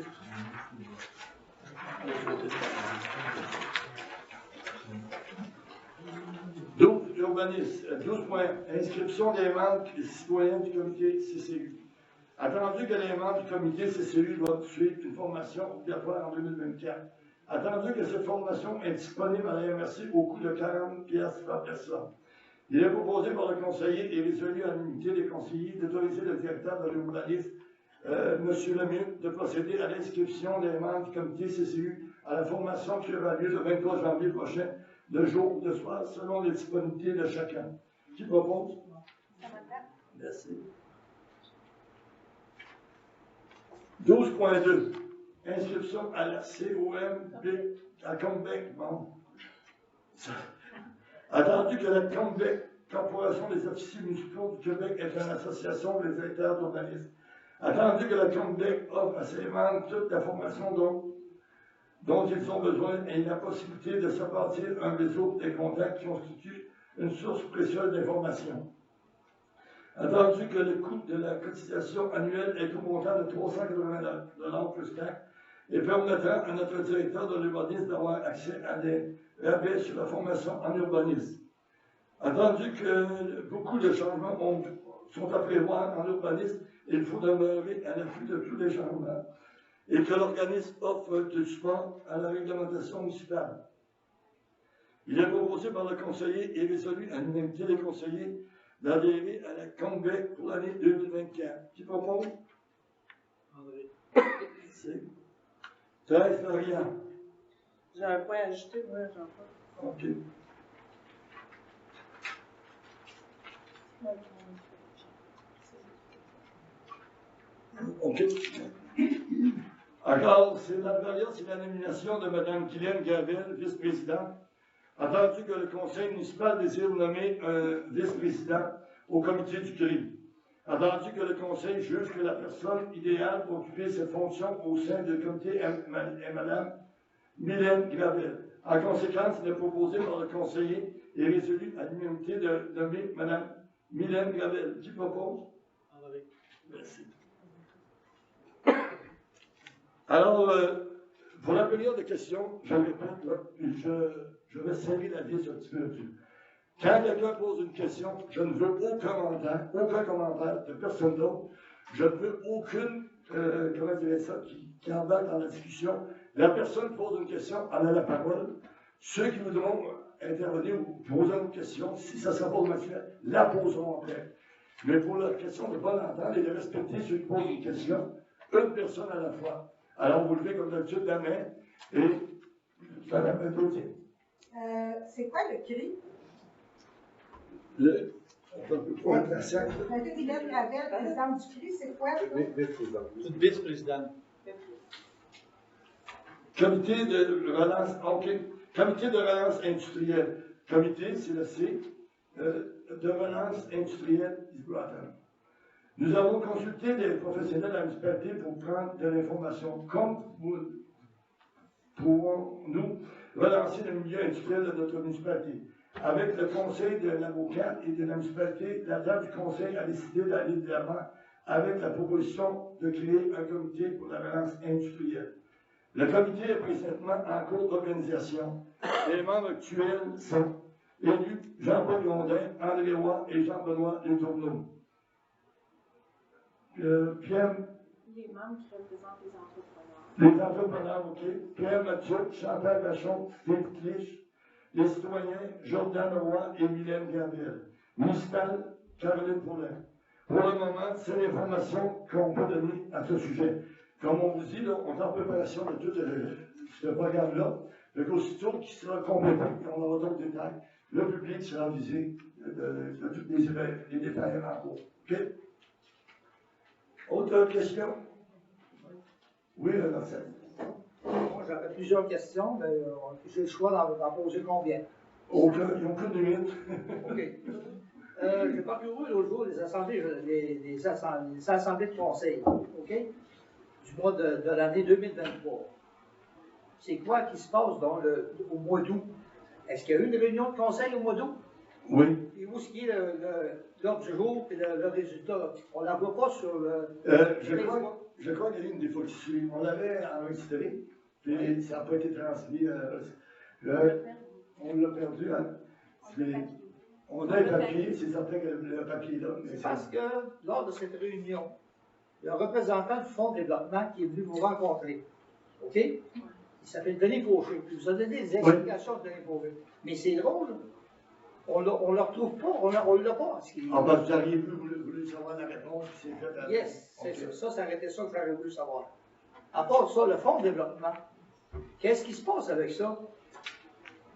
Urbanisme. 12 points. Inscription des membres citoyens du comité CCU. Attendu que les membres du comité CCU doivent suivre une formation obligatoire en 2024. Attendu que cette formation est disponible à la MRC au coût de 40 $ par personne. Il est proposé par le conseiller et résolu à l'unité des conseillers d'autoriser le directeur de l'urbanisme, M. Lemieux, de procéder à l'inscription des membres du comité CCU à la formation qui aura lieu le 23 janvier prochain, de jour ou de soir, selon les disponibilités de chacun. Qui propose? Merci. 12.2. Inscription à la COM à Combec. Bon. Attendu que la COMBEC, Corporation des officiers municipaux du Québec, est une association des directeurs d'urbanisme. Attendu que la COMBEC offre à ses membres toute la formation dont ils ont besoin et la possibilité de se bâtir un réseau de contacts qui constitue une source précieuse d'informations. Attendu que le coût de la cotisation annuelle est au montant de 380 plus taxes et permettant à notre directeur de l'urbanisme d'avoir accès à des rabais sur la formation en urbanisme. Attendu que beaucoup de changements sont à prévoir en urbanisme, il faut demeurer à l'affût de tous les changements et que l'organisme offre du support à la réglementation municipale. Il est proposé par le conseiller et résolu à l'unanimité des conseillers d'adhérer à la COMBEC pour l'année 2024. Qui propose? André. C'est 13 variants. J'ai un point à ajouter, moi, Jean-Paul. OK. OK. Alors, c'est la variante, c'est la nomination de Mme Guylaine Gavel, vice-présidente. Attendu que le conseil municipal désire nommer un vice-président au comité du CRI. Attendu que le conseil juge que la personne idéale pour occuper cette fonction au sein du comité est Mme Mylène Gravel. En conséquence, il est proposé par le conseiller et résolu à l'unanimité de nommer Mme Mylène Gravel. Qui propose? André. Merci. Alors, pour la période de questions, je répète, là, je vais serrer la vis un petit peu là-dessus. Quand quelqu'un pose une question, je ne veux aucun commentaire de personne d'autre. Je ne veux aucune, comment dirais ça, qui embarque dans la discussion. La personne pose une question, elle a la parole. Ceux qui voudront intervenir ou poser une question, si ça ne sera pas automatique, la poseront après. Mais pour la question de ne pas l'entendre et de respecter ceux qui posent une question, une personne à la fois. Alors, vous levez comme d'habitude la main et Mme Gauthier. C'est quoi le CRI? Mylène Gravel, présidente du CRI, c'est quoi? Une vice-présidente. Comité de relance, OK. Comité de relance industrielle. Comité, c'est le C, de relance industrielle d'Isboatan. Nous avons consulté des professionnels à la municipalité pour prendre de l'information. Comme pouvons-nous relancer le milieu industriel de notre municipalité? Avec le conseil de l'avocat et de la municipalité, la dame du conseil a décidé d'aller de l'avant avec la proposition de créer un comité pour la relance industrielle. Le comité est présentement en cours d'organisation. Les membres actuels sont élus Jean-Paul Gondin, André Roy et Jean-Benoît Letourneau. Pierre. Les membres qui représentent les entrepreneurs. Les entrepreneurs, OK. Pierre Mathieu, Chantal Vachon, Steve Clich. Les citoyens, Jordan Roy et Mylène Gabriel. Municipal, Caroline Paulin. Pour le moment, c'est l'information qu'on peut donner à ce sujet. Comme on vous dit, là, on est en préparation de tout ce programme-là. Donc, aussitôt qu'il sera complété, on aura d'autres détails, le public sera visé de tous les détails en cours. OK? Autre question? Oui, Marcel. Moi, j'avais plusieurs questions, mais j'ai le choix d'en poser combien? Aucune limite. OK. J'ai parcouru l'autre jour les assemblées de conseil, OK? Du mois de l'année 2023. C'est quoi qui se passe au mois d'août? Est-ce qu'il y a eu une réunion de conseil au mois d'août? Oui. Et où est-ce qu'il y a l'ordre du jour et le résultat? On ne la voit pas sur le. Je crois qu'il y a eu une défaut. On l'avait enregistré, puis ça n'a pas été transmis. On l'a perdu. Hein. On a le papier, c'est certain que le papier est là. C'est parce que lors de cette réunion, il y a un représentant du Fonds de développement qui est venu vous rencontrer. OK? Il s'appelle Denis Fauché. Il vous a donné des explications de Denis Fauché. Mais c'est drôle. On ne le retrouve pas. On ne l'a pas. Vous auriez voulu savoir la réponse qui s'est faite. Yes, c'est ça. Ça aurait été ça que j'aurais voulu savoir. À part ça, le Fonds de développement, qu'est-ce qui se passe avec ça?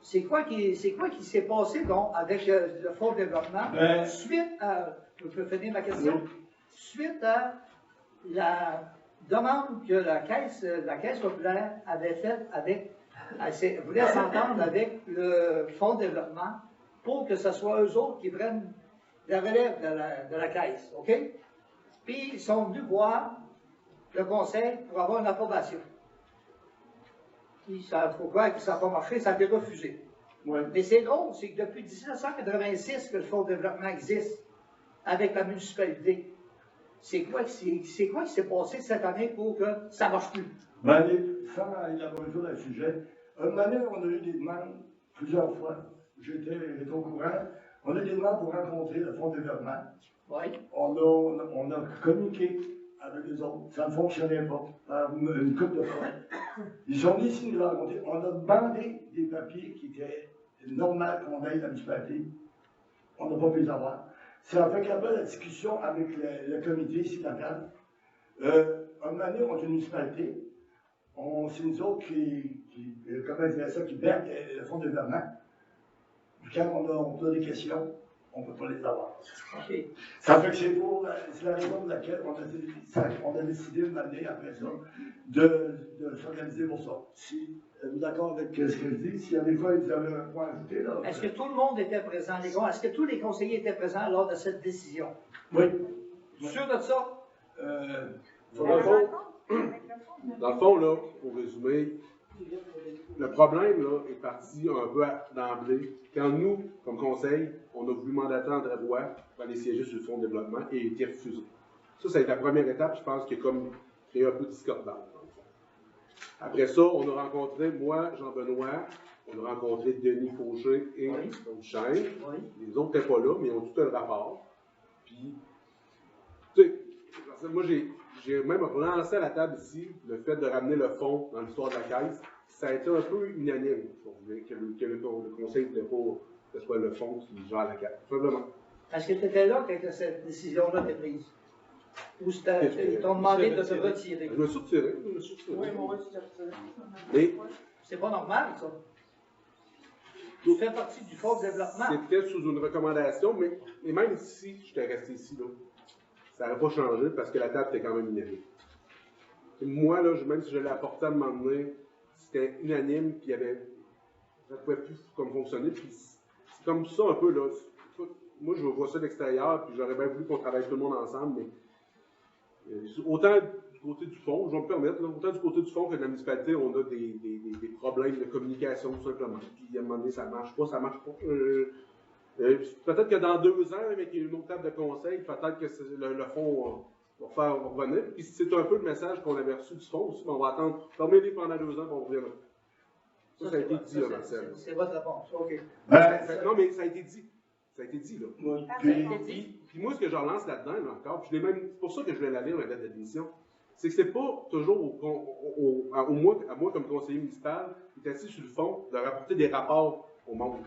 C'est quoi qui s'est passé donc avec le Fonds de développement suite à. Je peux finir ma question? Oui. Suite à la demande que la Caisse populaire avait faite avec. Elle voulait s'entendre avec le Fonds de développement pour que ce soit eux autres qui prennent la relève de la caisse, OK? Puis ils sont venus voir le conseil pour avoir une approbation. Puis ça, faut croire que ça n'a pas marché, ça a été refusé. Oui. Mais c'est drôle, c'est que depuis 1986 que le Fonds de développement existe avec la municipalité. C'est quoi qui s'est passé cette année pour que ça ne marche plus? Ben, sans élaborer sur le sujet, un moment donné, on a eu des demandes plusieurs fois. J'étais au courant. On a eu des demandes pour rencontrer le Fonds de développement. Oui. On a communiqué avec les autres. Ça ne fonctionnait pas. Par une couple de fois. Ils sont venus ici nous rencontrer. On a demandé des papiers qui étaient normaux qu'on aille à la municipalité. On n'a pas pu les avoir. C'est avec la discussion avec le comité ici local. Un moment donné, on est une municipalité. C'est nous autres comment dire ça, qui perdent le fonds de développement. Puis quand on a des questions, on ne peut pas les avoir. OK. Ça fait que c'est la raison pour laquelle on a décidé de m'amener après ça, de s'organiser pour ça. Si vous êtes d'accord avec ce que je dis, s'il y a des fois, vous avez un point à ajouter, là. Est-ce que tout le monde était présent, les gars? Est-ce que tous les conseillers étaient présents lors de cette décision? Oui. Sûr de ça? Dans le fond, là, pour résumer, le problème là, est parti un peu d'emblée. Quand nous, comme conseil, on a voulu mandater André Roy pour aller siéger sur le fonds de développement et il a été refusé. Ça a été la première étape, je pense, qui a comme créé un peu de discordance. Après ça, on a rencontré, moi, Jean-Benoît, on a rencontré Denis Fauché et Duchesne. Oui. Les autres n'étaient pas là, mais ils ont tout un rapport. Puis, tu sais, moi, j'ai même relancé à la table ici le fait de ramener le fonds dans l'histoire de la caisse. Ça a été un peu unanime, que le conseil ne voulait pas que ce soit le fonds qui gère la caisse, tout simplement. Est-ce que tu étais là quand cette décision-là était prise? Ou ils t'ont demandé de te retirer? Je me suis retiré. Oui, moi aussi, j'ai retiré. Mais C'est pas normal, ça. Tu fais partie du fonds de développement. c'était sous une recommandation, mais même si j'étais resté ici, là, ça n'aurait pas changé parce que la table était quand même unanime. Et moi, là, même si je l'ai apporté à un moment donné, c'était unanime, puis ça ne pouvait plus comme fonctionner. Puis c'est comme ça un peu, là. Moi, je vois ça de l'extérieur, puis j'aurais bien voulu qu'on travaille tout le monde ensemble, mais autant du côté du fond, je vais me permettre, là, autant du côté du fond que de la municipalité, on a des problèmes de communication, tout simplement. Puis à un moment donné, ça ne marche pas, ça ne marche pas. Peut-être que dans 2 ans, avec une autre table de conseil, peut-être que le fonds va faire revenir. Puis c'est un peu le message qu'on avait reçu du fonds aussi, mais on va attendre, fermer pendant 2 ans, pour on reviendra. Ça a été dit, là, Marcel. C'est votre réponse, OK. Non, mais ça a été dit. Ça a été dit, là. Oui. Puis moi, ce que je relance là-dedans, là, encore, puis c'est pour ça que je vais la lire, la date d'admission, c'est que c'est pas toujours à moi, comme conseiller municipal, qui est assis sur le fond, de rapporter des rapports au monde.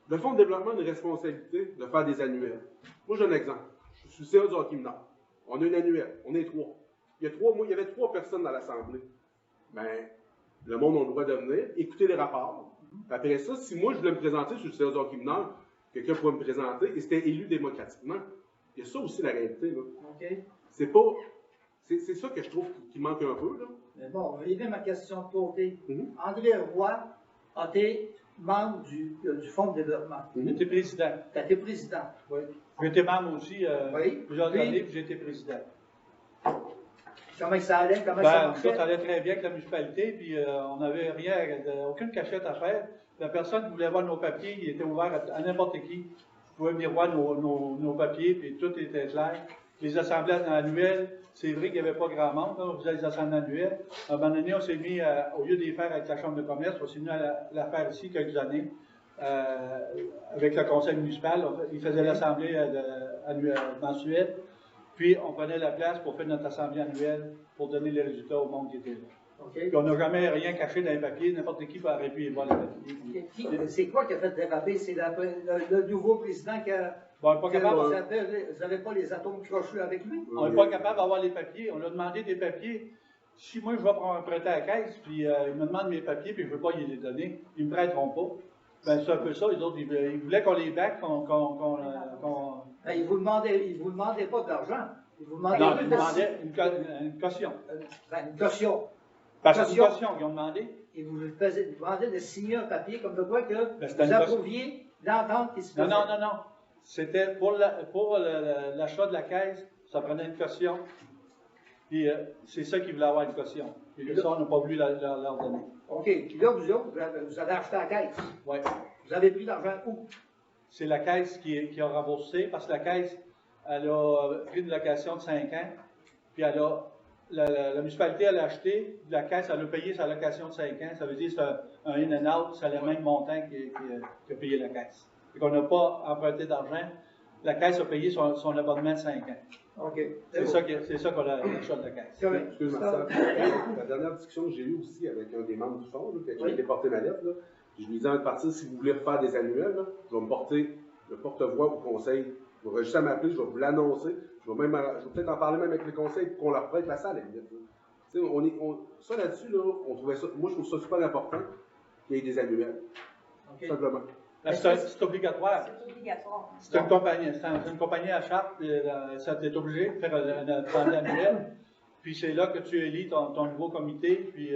Le fonds de développement a une responsabilité de faire des annuels. Moi, j'ai un exemple. Je suis CA du hockey mineur. On a une annuelle. On est 3. Il y avait 3 personnes dans l'Assemblée. Ben, le monde a le droit de venir, écouter les rapports. Après ça, si moi, je voulais me présenter sur le CA du hockey mineur, quelqu'un pourrait me présenter, et c'était élu démocratiquement. Il y a ça aussi, la réalité. Là. OK. C'est pas... C'est ça que je trouve qui manque un peu. Là. Mais bon, on va aider ma question de côté. André Roy a été membre du fonds de développement. J'étais président. Tu as été président. Oui. J'étais membre aussi Oui. plusieurs années, puis j'étais président. Comment ça allait? Comment ça Ben, marchait? ça allait très bien avec la municipalité, puis on n'avait rien, aucune cachette à faire. La personne qui voulait voir nos papiers, il était ouvert à n'importe qui. Vous pouvez venir voir nos papiers, puis tout était clair. Les assemblées annuelles, c'est vrai qu'il n'y avait pas grand monde, là, on faisait les assemblées annuelles. À un moment donné, on s'est mis, au lieu de les faire avec la Chambre de commerce, on s'est mis à la faire ici quelques années, avec le conseil municipal. Il faisait l'assemblée mensuelle, puis on prenait la place pour faire notre assemblée annuelle pour donner les résultats au monde qui était là. Okay. Puis on n'a jamais rien caché dans les papiers, n'importe qui peut arriver et voir les papiers. C'est quoi qui a fait déraper? C'est le nouveau président qui a... Bon, on n'est pas capable. Vous n'avez pas les atomes crochus avec lui? On n'est pas capable d'avoir les papiers. On a demandé des papiers. Si moi, je vais prêter à la caisse, puis ils me demandent mes papiers, puis je ne veux pas les donner, ils ne me prêteront pas. Ben, c'est un peu ça. Les autres, ils voulaient qu'on les back, Ben, ils ne vous demandaient pas d'argent. Ils vous demandaient non, ils demandaient une caution. Une caution. Parce que c'est une caution qu'ils ont demandé. Ils vous demandaient de signer un papier comme de quoi que ben, vous approuviez l'entente qui se Non, faisait. non, non, non. C'était pour l'achat de la caisse, ça prenait une caution. Puis c'est ça qu'ils voulaient avoir une caution. Puis ça, on n'a pas voulu leur donner. OK. Puis là, vous autres, vous avez acheté la caisse. Oui. Vous avez pris l'argent où? C'est la caisse qui a remboursé, parce que la caisse, elle a pris une location de 5 ans, puis elle a, la municipalité, elle a acheté, la caisse, elle a payé sa location de 5 ans, ça veut dire que c'est un in and out, c'est le même montant qui a payé la caisse. Et qu'on n'a pas emprunté d'argent, la caisse a payé son abonnement de 5 ans. OK. C'est ça qu'on a l'achat de la caisse. Correct. Excuse-moi, Ça- la dernière discussion que j'ai eue aussi avec un des membres du fonds, là, qui a été porté ma lettre, là, je lui disais avant de partir, si vous voulez refaire des annuels, là, je vais me porter le porte-voix au conseil. Je vais juste à m'appeler, je vais vous l'annoncer. Je vais peut-être en parler même avec les conseils pour qu'on leur prête la salle. Ça là-dessus, là, on trouvait ça, moi je trouve ça super important qu'il y ait des annuels. OK. Simplement. C'est obligatoire. C'est obligatoire. C'est une compagnie à charte, ça t'es obligé de faire un plan annuel. Puis c'est là que tu élis ton nouveau comité, puis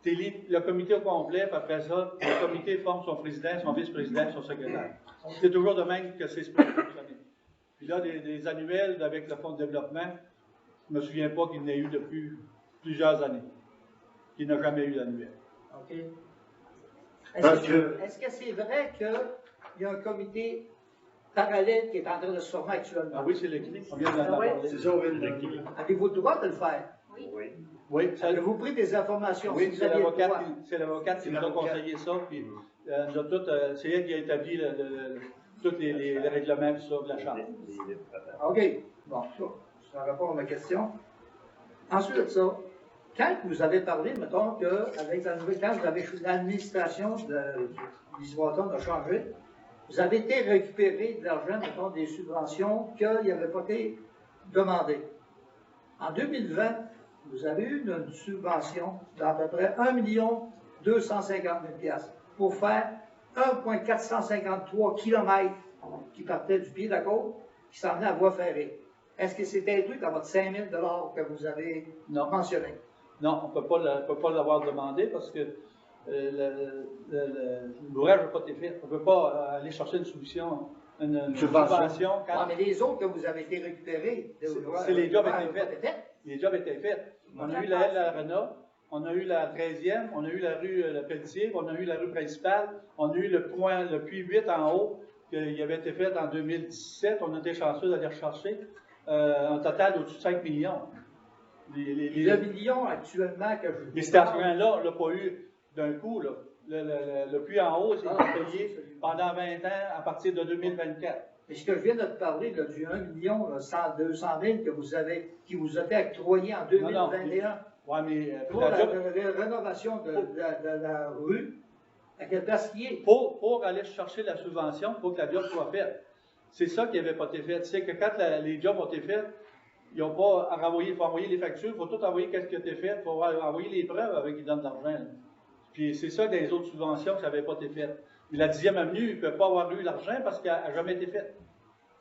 tu élis le comité au complet, puis après ça, le comité forme son président, son vice-président, son secrétaire. C'est toujours de même que c'est supposé fonctionner. Puis là, des annuels avec le fonds de développement, je ne me souviens pas qu'il n'y ait eu depuis plusieurs années. Qu'il n'a jamais eu d'annuel. OK. Parce que- Est-ce que c'est vrai qu'il y a un comité parallèle qui est en train de se former actuellement? Ah oui, c'est l'écrit. On vient d'en Ah oui? parler. C'est ça, on vient de le dire. Avez-vous le droit de le faire? Oui. Oui, ça, Avez-vous pris des informations? oui, Si vous c'est aviez le droit? l'avocate qui nous a conseillé ça, puis nous a c'est elle qui a établi tous les règlements sur de la charte. OK. Bon, ça, c'est en rapport à ma question. Ensuite de ça, quand vous avez parlé, mettons, qu'avec la nouvelle, quand vous avez l'administration d'Isboiton a changé, vous avez été récupérer de l'argent, mettons, des subventions qu'il n'avait pas été demandé. En 2020, vous avez eu une subvention d'à peu près 1 250 000 $ pour faire 1,453 km qui partait du pied de la côte, qui s'en venait à voie ferrée. Est-ce que c'était inclus dans votre 5 000 $ que vous avez Non. mentionné? Non, on ne peut pas l'avoir demandé parce que l'ouvrage n'a pas été fait. On ne peut pas aller chercher une solution, une subvention. Ah, mais les autres que vous avez été récupérés, C'est les jobs qui étaient pas faits. été faits. Les jobs étaient faits. On a eu la L Arena, on a eu la 13e, on a eu la rue Le Pelletier, on a eu la rue principale, on a eu le puits 8 en haut, qui avait été fait en 2017. On a été chanceux d'aller rechercher un total au-dessus de 5 millions. Le million actuellement que je vous Mais cet argent-là, on ne l'a pas eu d'un coup. Là. Le puits en haut, c'est payé pendant 20 ans à partir de 2024. Mais ce que je viens de te parler, là, du 1 million 200 000 qui vous a été octroyé en 2021, Oui, mais pour la rénovation de la rue, à quelle place qui est? pour aller chercher la subvention, il faut que la job soit faite. C'est ça qui n'avait pas été fait. C'est que quand les jobs ont été faits, ils n'ont pas renvoyé, il faut envoyer les factures, il faut tout envoyer qu'est-ce qui a été fait, il faut envoyer les preuves avec qui donnent de l'argent. Là. Puis c'est ça, dans les autres subventions, ça n'avait pas été fait. Mais la 10e avenue, ils ne peuvent pas avoir eu l'argent parce qu'elle n'a jamais été faite.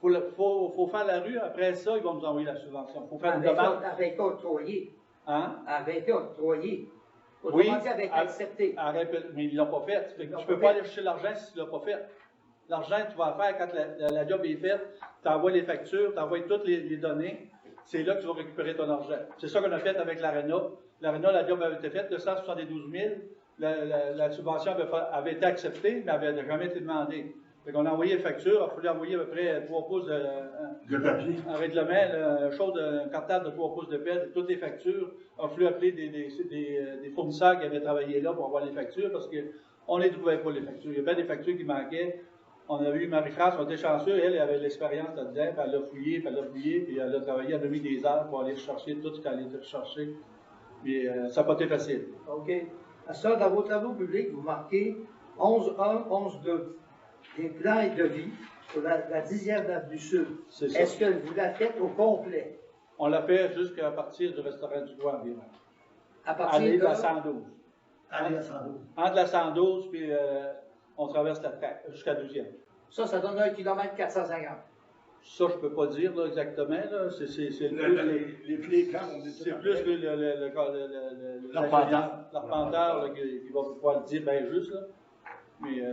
Il faut faire la rue, après ça, ils vont nous envoyer la subvention. Il faut faire une demande. Avec été octroyé. Hein? Avait été octroyé. Oui, Autrement dit, avait été accepté. Mais ils ne l'ont pas fait. Tu ne peux pas pas fait. aller chercher l'argent si tu ne l'as pas fait. L'argent, tu vas le faire quand la job est faite, tu envoies les factures, tu envoies toutes les données, c'est là que tu vas récupérer ton argent. C'est ça qu'on a fait avec l'Arena. L'Arena, la job avait été faite de 172 000. La subvention avait été acceptée, mais elle n'avait jamais été demandée. Fait qu'on a envoyé les factures, il a fallu envoyer à peu près 3 pouces De papier. un règlement, un cartable de 3 pouces de pète, toutes les factures. Il a fallu appeler des fournisseurs qui avaient travaillé là pour avoir les factures parce qu'on ne les trouvait pas, les factures. Il y avait des factures qui manquaient. On a eu Marie-France, on était chanceux, elle avait l'expérience là-dedans, puis elle a fouillé, puis elle a travaillé, elle a mis des heures pour aller chercher tout ce qu'elle allait chercher. Mais ça n'a pas été facile. OK. À ça, dans vos travaux publics, vous marquez 11.1, 11.2, des plans et devis sur la 10e avenue Sud. C'est ça. Est-ce que vous la faites au complet? On l'a fait jusqu'à partir du restaurant du Bois environ. À partir Aller de de la 112. Allez, à 112. Entre la 112, puis on traverse la traque jusqu'à 12e. ça donne 1 km 450. Ça, je ne peux pas dire là, exactement. Là. C'est Les plans, on dit c'est plus L'arpenteur. l'arpenteur là, qui va pouvoir le dire bien juste. Là. mais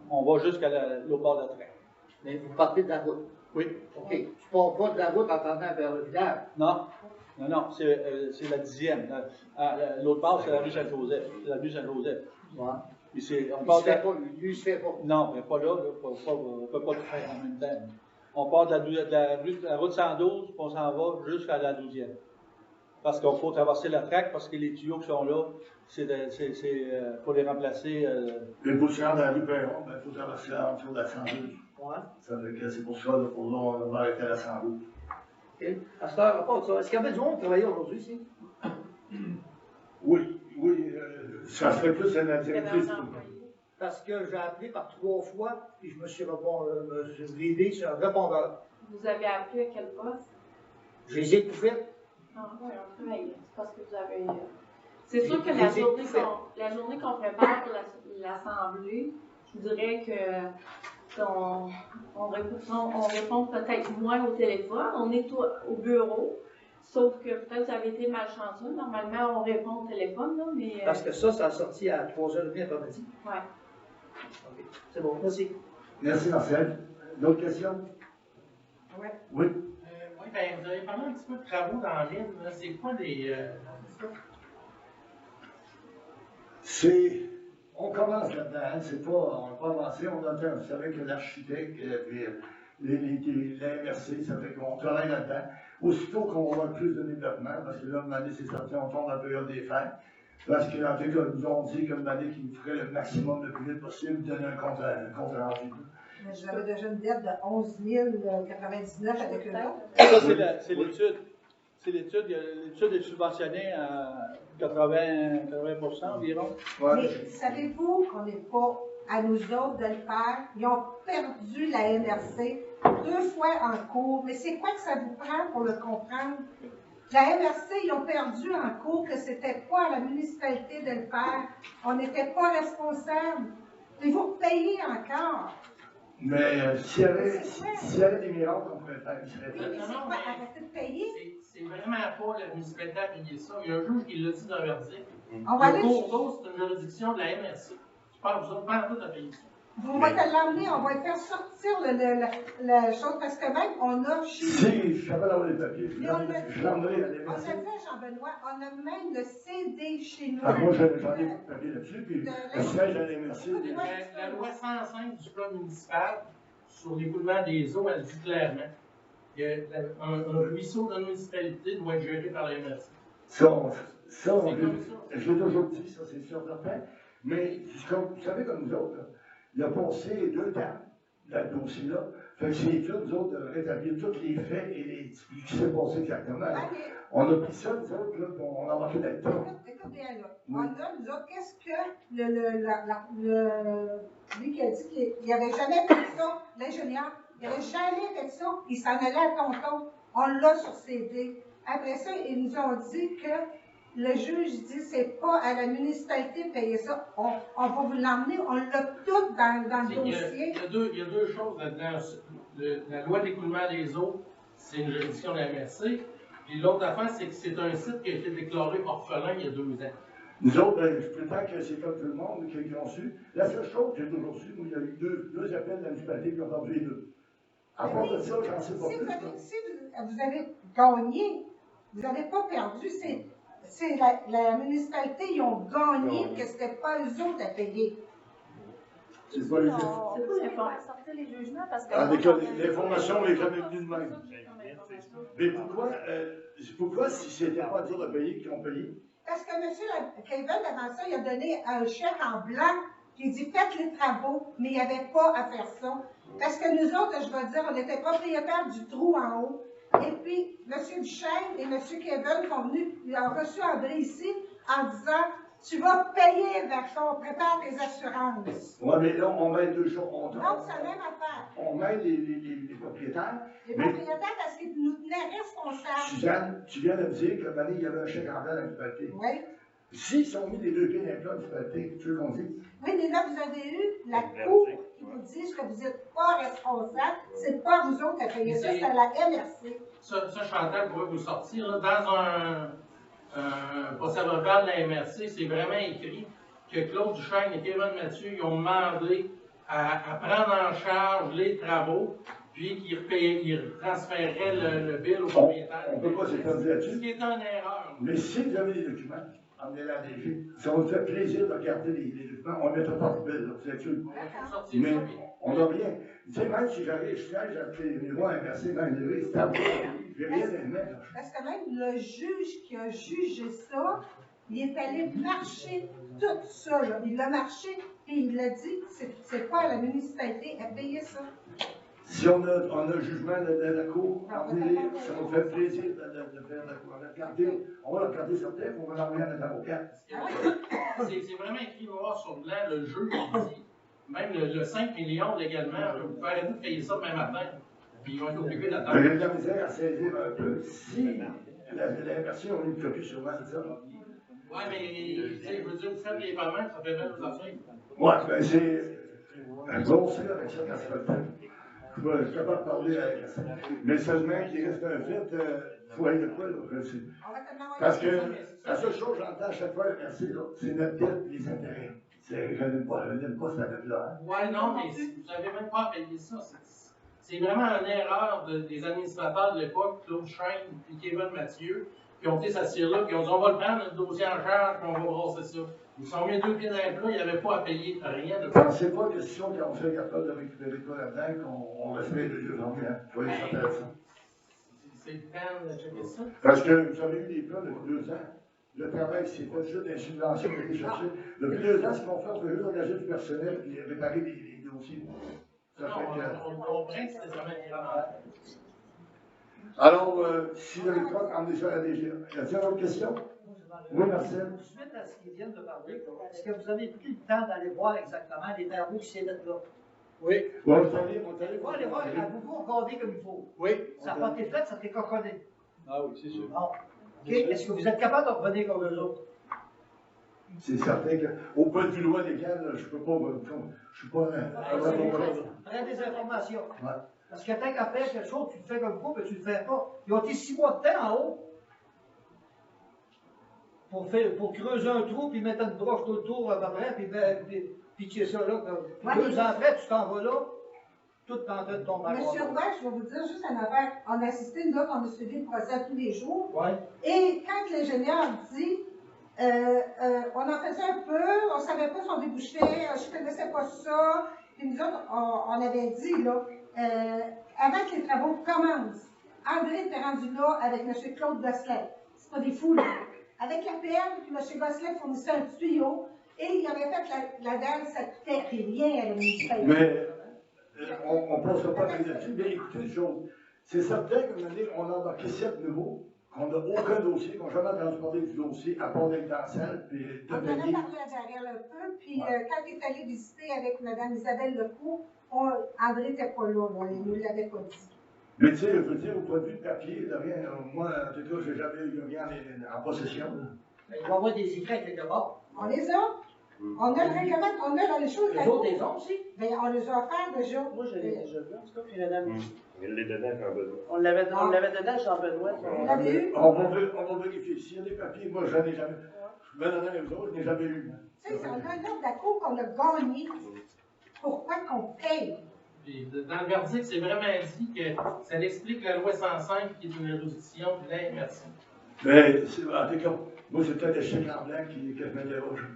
on va jusqu'à l'autre bord de la traque. Mais vous partez de la route. Oui. OK. Tu pars pas de la route en t'en vers le village. Non, c'est la 10e. L'autre bord, c'est la rue Saint-Joseph. C'est la rue Saint-Joseph. Ouais. Puis on Il part se fait pas, lui, il se fait pas. Non, mais pas là, on ne peut pas tout faire en même temps. On part de la route 112, puis on s'en va jusqu'à la 12e. Parce qu'il faut traverser la traque, parce que les tuyaux qui sont là, c'est pour les remplacer. Les poussières de la rue Perron, il faut traverser en dessous de la 112. Ouais. Ça fait que c'est pour ça, là, pour là, on va arrêter à la 112. OK. À cette heure, à part ça, est-ce qu'il y avait du monde qui travaillait aujourd'hui ici? Oui, ça serait plus la directrice. Parce que j'ai appelé par 3 fois, puis je me suis bridé sur un répondeur. Vous avez appelé à quel poste? Je les ai tout fait. Ah, oui, on travaille. C'est parce que vous avez. C'est sûr que la journée qu'on prépare pour l'Assemblée, je vous dirais que on répond peut-être moins au téléphone. On est au bureau. Sauf que peut-être vous avez été malchanceux. Normalement, on répond au téléphone, là, mais. Parce que ça a sorti à 3h30 après-midi. Ouais. OK. C'est bon, merci. Merci, Marcel. D'autres questions? Ouais. Oui. Oui, bien, vous avez parlé un petit peu de travaux dans la mine. C'est quoi les. On commence là-dedans, hein, on n'a pas avancé, on attend. Vous savez que l'architecte, puis la MRC, ça fait qu'on travaille là-dedans. Aussitôt qu'on va avoir plus de développement, parce que là, l'année, c'est certain, on tombe dans la période des fêtes. Parce que, en tout cas, nous ont dit, comme l'année, qu'ils nous feraient le maximum le plus vite possible, donner un compte rendu. J'avais déjà une dette de 11 099 avec eux autres. Ça, c'est l'étude. C'est l'étude. L'étude est subventionnée à 80% environ. Ouais. Mais savez-vous qu'on n'est pas à nous autres de le faire? Ils ont perdu la MRC 2 fois en cours. Mais c'est quoi que ça vous prend pour le comprendre? La MRC, ils ont perdu en cours que c'était pas à la municipalité de le faire. On n'était pas responsable. Et vous payez encore. Mais s'il y avait des miracles qu'on pourrait faire, il serait Oui, fait. mais c'est quoi? Arrêtez de payer. C'est vraiment pas la municipalité à payer ça. Il y a un juge qui l'a dit dans le verdict. On va Le aller. cours d'eau, c'est une juridiction de la MRC. Je pense que vous n'avez pas tout à payer ça. On va te l'emmener, on va te faire sortir la chose, parce que même, on a chez Si, je suis capable d'avoir les papiers. Je l'emmènerai à on l'MRC. a fait, Jean-Benoît, on a même le CD chez nous. Ah, moi, j'en ai des papiers là-dessus, puis le siège à l'MRC. La loi 105 du code municipal sur l'écoulement des eaux, elle dit clairement un ruisseau de municipalité doit être géré par la MRC. Je l'ai toujours dit, ça, c'est sûr, certain. Mais, vous savez, comme nous autres, là, il a passé 2 temps, dans le dossier-là. Fait que c'est dur, nous autres, de rétablir tous les faits et ce qui s'est passé exactement. On a pris ça, nous autres, là, puis on a marqué là-dedans. Écoute bien, là. On a, nous autres, qu'est-ce que lui qui a dit qu'il n'avait jamais fait ça, l'ingénieur, il n'avait jamais fait ça, il s'en allait à tonton. On l'a sur CD. Après ça, ils nous ont dit que le juge dit c'est pas à la municipalité de payer ça. On va vous l'emmener, on l'a tout dans le dossier. Il y a deux choses là-dedans. La loi d'écoulement des eaux, c'est une juridiction de la MRC. Puis l'autre affaire, c'est que c'est un site qui a été déclaré orphelin il y a 2 ans. Nous autres, je prétends que c'est comme tout le monde qui ont su. La seule chose que j'ai toujours su, il y a eu deux appels de la municipalité qui ont perdu les 2. À part de ça, j'en sais pas plus. Si vous avez gagné, vous n'avez pas perdu, c'est la municipalité, ils ont gagné, que ce n'était pas eux autres à payer. C'est pas les On va sortir les jugements parce que. avec l'information, on est jamais venu de même. Mais pourquoi si c'était pas dur de payer, qu'ils ont payé? Parce que M. Kevin, avant ça, il a donné un chèque en blanc qui dit faites les travaux, mais il n'y avait pas à faire ça. Parce que nous autres, je vais dire, on était propriétaires du trou en haut. Et puis, M. Duchesne et M. Kevin sont venus, ils ont reçu André ici en disant tu vas payer vers ça, on prépare tes assurances. Oui, mais là, on met 2 choses. Donc, c'est la même affaire. On met les propriétaires. Les propriétaires, parce qu'ils nous tenaient responsables. Suzanne, tu viens de me dire que l'année, il y avait un chèque en blanc à la municipalité. Oui. S'ils sont mis les 2 pieds dans le plat de la municipalité, tu veux qu'on dise? Oui, mais là, vous avez eu la Cour qui vous dit que vous n'êtes pas responsable. C'est pas vous autres à payer ça, c'est à la MRC. Ça, Chantal pourrait vous sortir. Là, dans un procès verbal de la MRC, c'est vraiment écrit que Claude Duchesne et Kevin Mathieu ils ont demandé à prendre en charge les travaux, puis qu'ils transféraient le bill au propriétaire. On ne peut pas s'étendre là-dessus. Ce qui est une erreur. Mais si vous avez des documents, emmenez-les à la DG. Ça va nous faire plaisir de regarder les documents. On ne mettra pas de bill, c'est sûr. Mais on n'a rien. Tu sais, même si j'arrive, je siège avec les lois inversées dans les levées, c'est à moi. J'ai rien à mettre. Parce que même le juge qui a jugé ça, il est allé marcher tout ça, là. Il l'a marché, puis il l'a dit, c'est quoi la municipalité à payer ça? Si on a un jugement de la Cour, emmenez-les, ça nous fait plaisir de faire la Cour. On va regarder ça peut-être, on va l'envoyer à notre avocat. C'est vraiment écrit noir sur blanc, le juge dit. Même le 5 millions légalement, vous pouvez arrêter de payer ça demain matin, puis ils vont être occupés là-dedans. J'ai de la misère à saisir un peu. Si l'inversion, on est plus souvent, c'est ça. Oui, mais je veux dire, vous faites les paiements, ça fait mal aux affaires. Oui, ben c'est un gros ça avec ça quand ça fait le temps. Je suis capable de parler avec ça. Mais seulement qu'il reste un fait, il faut aller de quoi, là, je sais. Parce que la seule chose que j'entends à chaque fois, merci, c'est notre dette, les intérêts. Je n'aime pas cette dette-là. Oui, non, mais vous n'avez même pas à payer ça. C'est vraiment une erreur des administrateurs de l'époque, Claude Chêne et Kevin Mathieu, qui ont été s'assurer là, qui ont dit on va le prendre, notre dossier en charge, puis on va brasser ça. Ils sont mis 2 pieds dans le plat, il n'y avait pas à payer rien de plus. C'est pas question qu'on soit capable de récupérer quoi là-dedans, qu'on respecte le jeu janvier. Il faut être certain de ça. C'est le temps de checker ça. Parce que vous avez eu des plans depuis 2 ans. Le travail s'est fait juste des subventions qui ont été cherchées. Depuis 2 ans, ce qu'on fait, on peut juste engager du personnel et réparer les dossiers. Ça fait que... On comprend que c'est vraiment grave. Alors, si vous avez pas, emmenez ça à la DG. Y a-t-il une autre question? Oui, Marcel. Suite à ce qu'ils viennent de parler, est-ce que vous avez pris le temps d'aller voir exactement les travaux qui s'est là? Oui. On est allé voir. Allez voir, avez-vous regardé comme il faut? Oui. Ça n'a pas été fait, ça fait coconné. Ah oui, c'est sûr. Bon. OK. Est-ce que vous êtes capable de revenir comme eux autres? C'est certain qu'au point de vue loi légal, je ne peux pas. Je suis pas. Prends des informations. Ouais. Parce que tant qu'à faire quelque chose, tu le fais comme il faut, mais tu ne le fais pas. Ils ont été 6 mois de temps en haut pour creuser un trou, puis mettre une broche autour à peu près, puis pitcher ça là. 2 ans après, tu t'en vas là, tout est en train de tomber à Monsieur Roy, je vais vous dire juste une affaire. On a assisté, nous autres, on a suivi le procès tous les jours. Ouais. Et quand l'ingénieur dit, on en faisait un peu, on ne savait pas si on débouchait, je ne connaissais pas ça. Puis nous autres, on avait dit, là, avant que les travaux commencent, André était rendu là avec M. Claude Gosselin. C'est pas des fous, là. Avec l'APL, puis M. Gosselin fournissait un tuyau, et il avait fait la dalle, ça ne coûtait rien à la municipalité. Mais on ne passera pas là-dessus, mais écoutez une chose. C'est certain qu'à un moment donné, on a embarqué 7 nouveaux, qu'on n'a aucun dossier, qu'on n'a jamais entendu parler du dossier, à part d'être dans la salle, puis de on en a payer. parlé à Darrell un peu, puis quand il est allé visiter avec Mme Isabelle Lecourt, André n'était pas là, il ne nous l'avait pas dit. Mais tu sais, je veux dire, au point de vue de papier, de rien, moi, en tout cas, je n'ai jamais eu rien en possession. Mais il va y avoir des écrits quelque part. On les a. On a le règlement, on a dans les choses. Les autres, les ont aussi. Mais on les a offerts déjà. Moi, je l'ai déjà vu, en tout cas, puis madame. Il l'a donné à Jean-Benoît. On l'avait donné à Jean-Benoît. Vous l'avez eu? On va vérifier. S'il y a des papiers, moi, j'en ai jamais. Je me donnerai aux autres, je n'ai jamais eu. Tu sais, c'est un ordre de la cour qu'on a gagné. Pourquoi qu'on paye? Puis, dans le verdict, c'est vraiment dit que ça explique la loi 105 qui est une juridiction de merci. Mais, en tout cas, moi, c'est peut-être le chèque en blanc que je me déroge.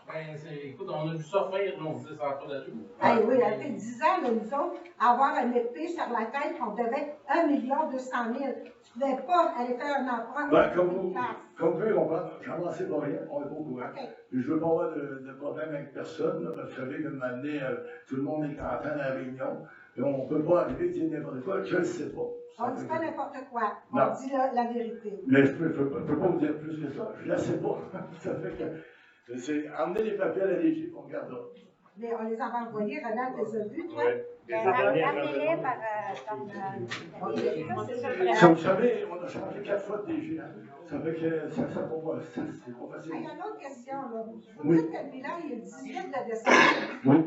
Ben, écoute, on a dû souffrir, on se dit, ça va pas d'allure. Oui, ça fait 10 ans, là, nous autres, avoir un épée sur la tête qu'on devait 1 200 000. Tu ne pouvais pas aller faire un emprunt. Ben, comme vous comprendre, j'en m'en sais pas rien, on n'est pas au courant. Okay. Je ne veux pas avoir de problème avec personne, là, parce que vous savez, comme donné, tout le monde est content dans la réunion. Et on ne peut pas arriver et dire n'importe quoi, je ne sais pas. On ne dit pas n'importe quoi, non. on dit la vérité. Mais je ne peux pas vous dire plus que ça, je ne la sais pas. Ça fait que c'est emmener les papiers à la DG, on regardera. Mais on les avait envoyés, Renal les a vus, toi? Rappelez-les par... Vous savez, on a changé 4 fois de DG. Hein. Ça fait que ça pour moi, c'est pas facile. Il y a une autre question, là. Vous Oui. dites que le bilan est le 18 de décembre. Oui.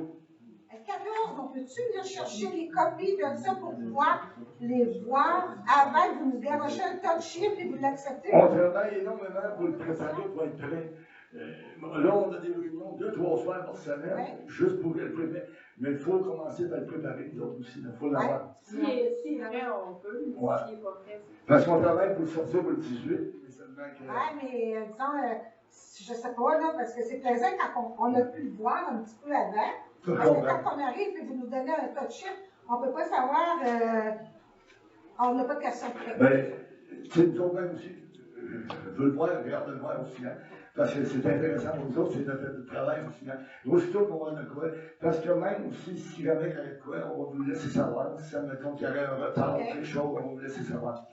Le 14, on peut-tu venir chercher les copies de ça pour pouvoir les voir avant que vous nous dérochiez un tas de chiffres et vous l'acceptez? On travaille énormément pour le préparer, pour être prêt. Là, on a des réunions 2-3 soirs par semaine, Ouais. juste pour le préparer. Mais il faut commencer par le préparer, nous autres aussi. Il faut l'avoir. Si c'est vrai, on peut, mais Ouais. s'il n'est pas prêt, c'est Parce qu'on travaille pour le sortir pour le 18. Mais seulement que. Ouais, mais disons, je sais pas, là, parce que c'est plaisant quand on a pu le voir un petit peu avant. Je Parce que comprends. quand on arrive et vous nous donnez un tas de chiffres, on ne peut pas savoir, on n'a pas de questions prêtes. Ben, tu sais, nous autres même aussi, je veux le voir, regarde le voir aussi, hein, parce que c'est intéressant pour nous autres, c'est notre travail aussi. Hein. Aussitôt qu'on a de quoi, parce que même aussi, si jamais il y avait de quoi, on va vous laisser savoir. Si ça me compte qu'il y aurait un retard, Ok. quelque chose, on va vous laisser savoir.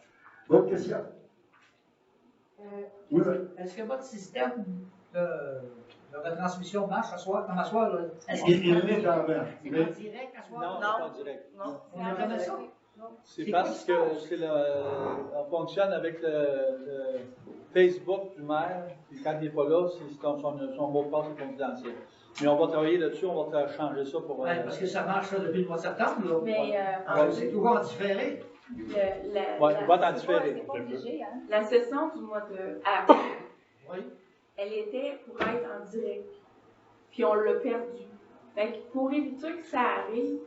D'autres questions? Oui, oui. Est-ce que votre système de retransmission marche ce soir, comme à soir? Là? Est-ce Il qu'il est en vert. c'est Mais en direct à soir? Non, c'est pas en direct. Non. On a jamais ça? C'est C'est parce quoi que c'est on fonctionne avec le Facebook du maire, puis quand il n'est pas là, son mot de passe est confidentiel. Mais on va travailler là-dessus, on va changer ça pour. Ouais, parce que ça marche ça depuis le mois de septembre. Là. Mais C'est toujours en différé. Ouais, il va t'en différer. C'est pas obligé, hein. la session du mois de avril, Oui. elle était pour être en direct. Puis on l'a perdu. Fait que pour éviter que ça arrive,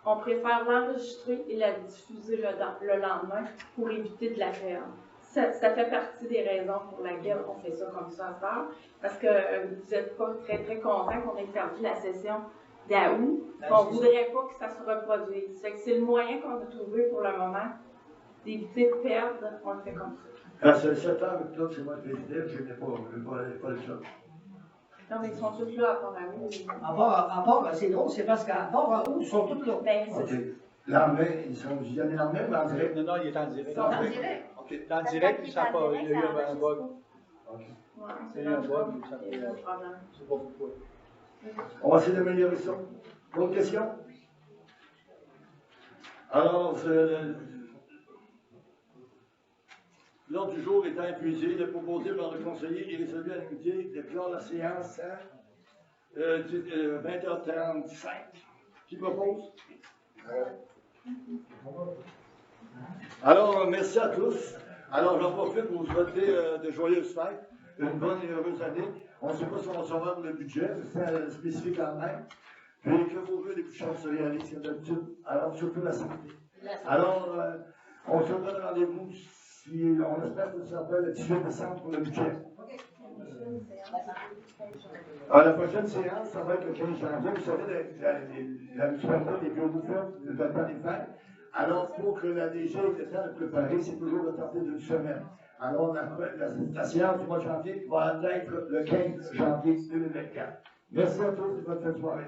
on préfère l'enregistrer et la diffuser le lendemain pour éviter de la perdre. Ça fait partie des raisons pour lesquelles on fait ça comme ça à faire. Parce que vous n'êtes pas très, très content qu'on ait perdu la session d'août. On ne voudrait pas que ça se reproduise. Fait que c'est le moyen qu'on a trouvé pour le moment d'éviter de perdre. On le fait comme ça. Parce que 7 ans avec toi, c'est moi le président, je n'ai pas le choix. Non, mais ils sont tous là à part à nous. À part, c'est drôle, c'est parce qu'à part à où, ils sont tous là. Ben, OK. c'est L'armée, ils sont visionés l'armée ou en direct? Non, il est en direct. Ils sont en direct. OK. Dans le direct, il ne pas. Il y a eu un bug. OK. Ouais, Il c'est y a eu un notre bug, problème. ça C'est notre problème. Je sais pas pourquoi. On va essayer d'améliorer ça. D'autres questions? Alors, l'ordre du jour étant épuisé, le proposé par le conseiller et résolu à l'unité déclare la séance à 20h35. Qui propose? Alors, merci à tous. Alors, j'en profite pour vous souhaiter de joyeuses fêtes, une bonne et heureuse année. On ne sait pas si on va savoir le budget, c'est spécifique quand même. Puis que vos vœux les plus chers se réalisent comme d'habitude. Alors, surtout la santé. Alors, on se donne rendez-vous, si on espère que ça s'appelle le 18 décembre pour le budget. Alors, la prochaine séance, ça va être le 15 janvier. Vous savez, la municipalité des bureaux ouverts, le temps des fêtes. Alors, pour que la DG ait le temps de préparer, c'est toujours retardé d'une semaine. Alors, la séance du mois de janvier va être le 15 janvier 2024. Merci à tous et bonne fin de soirée.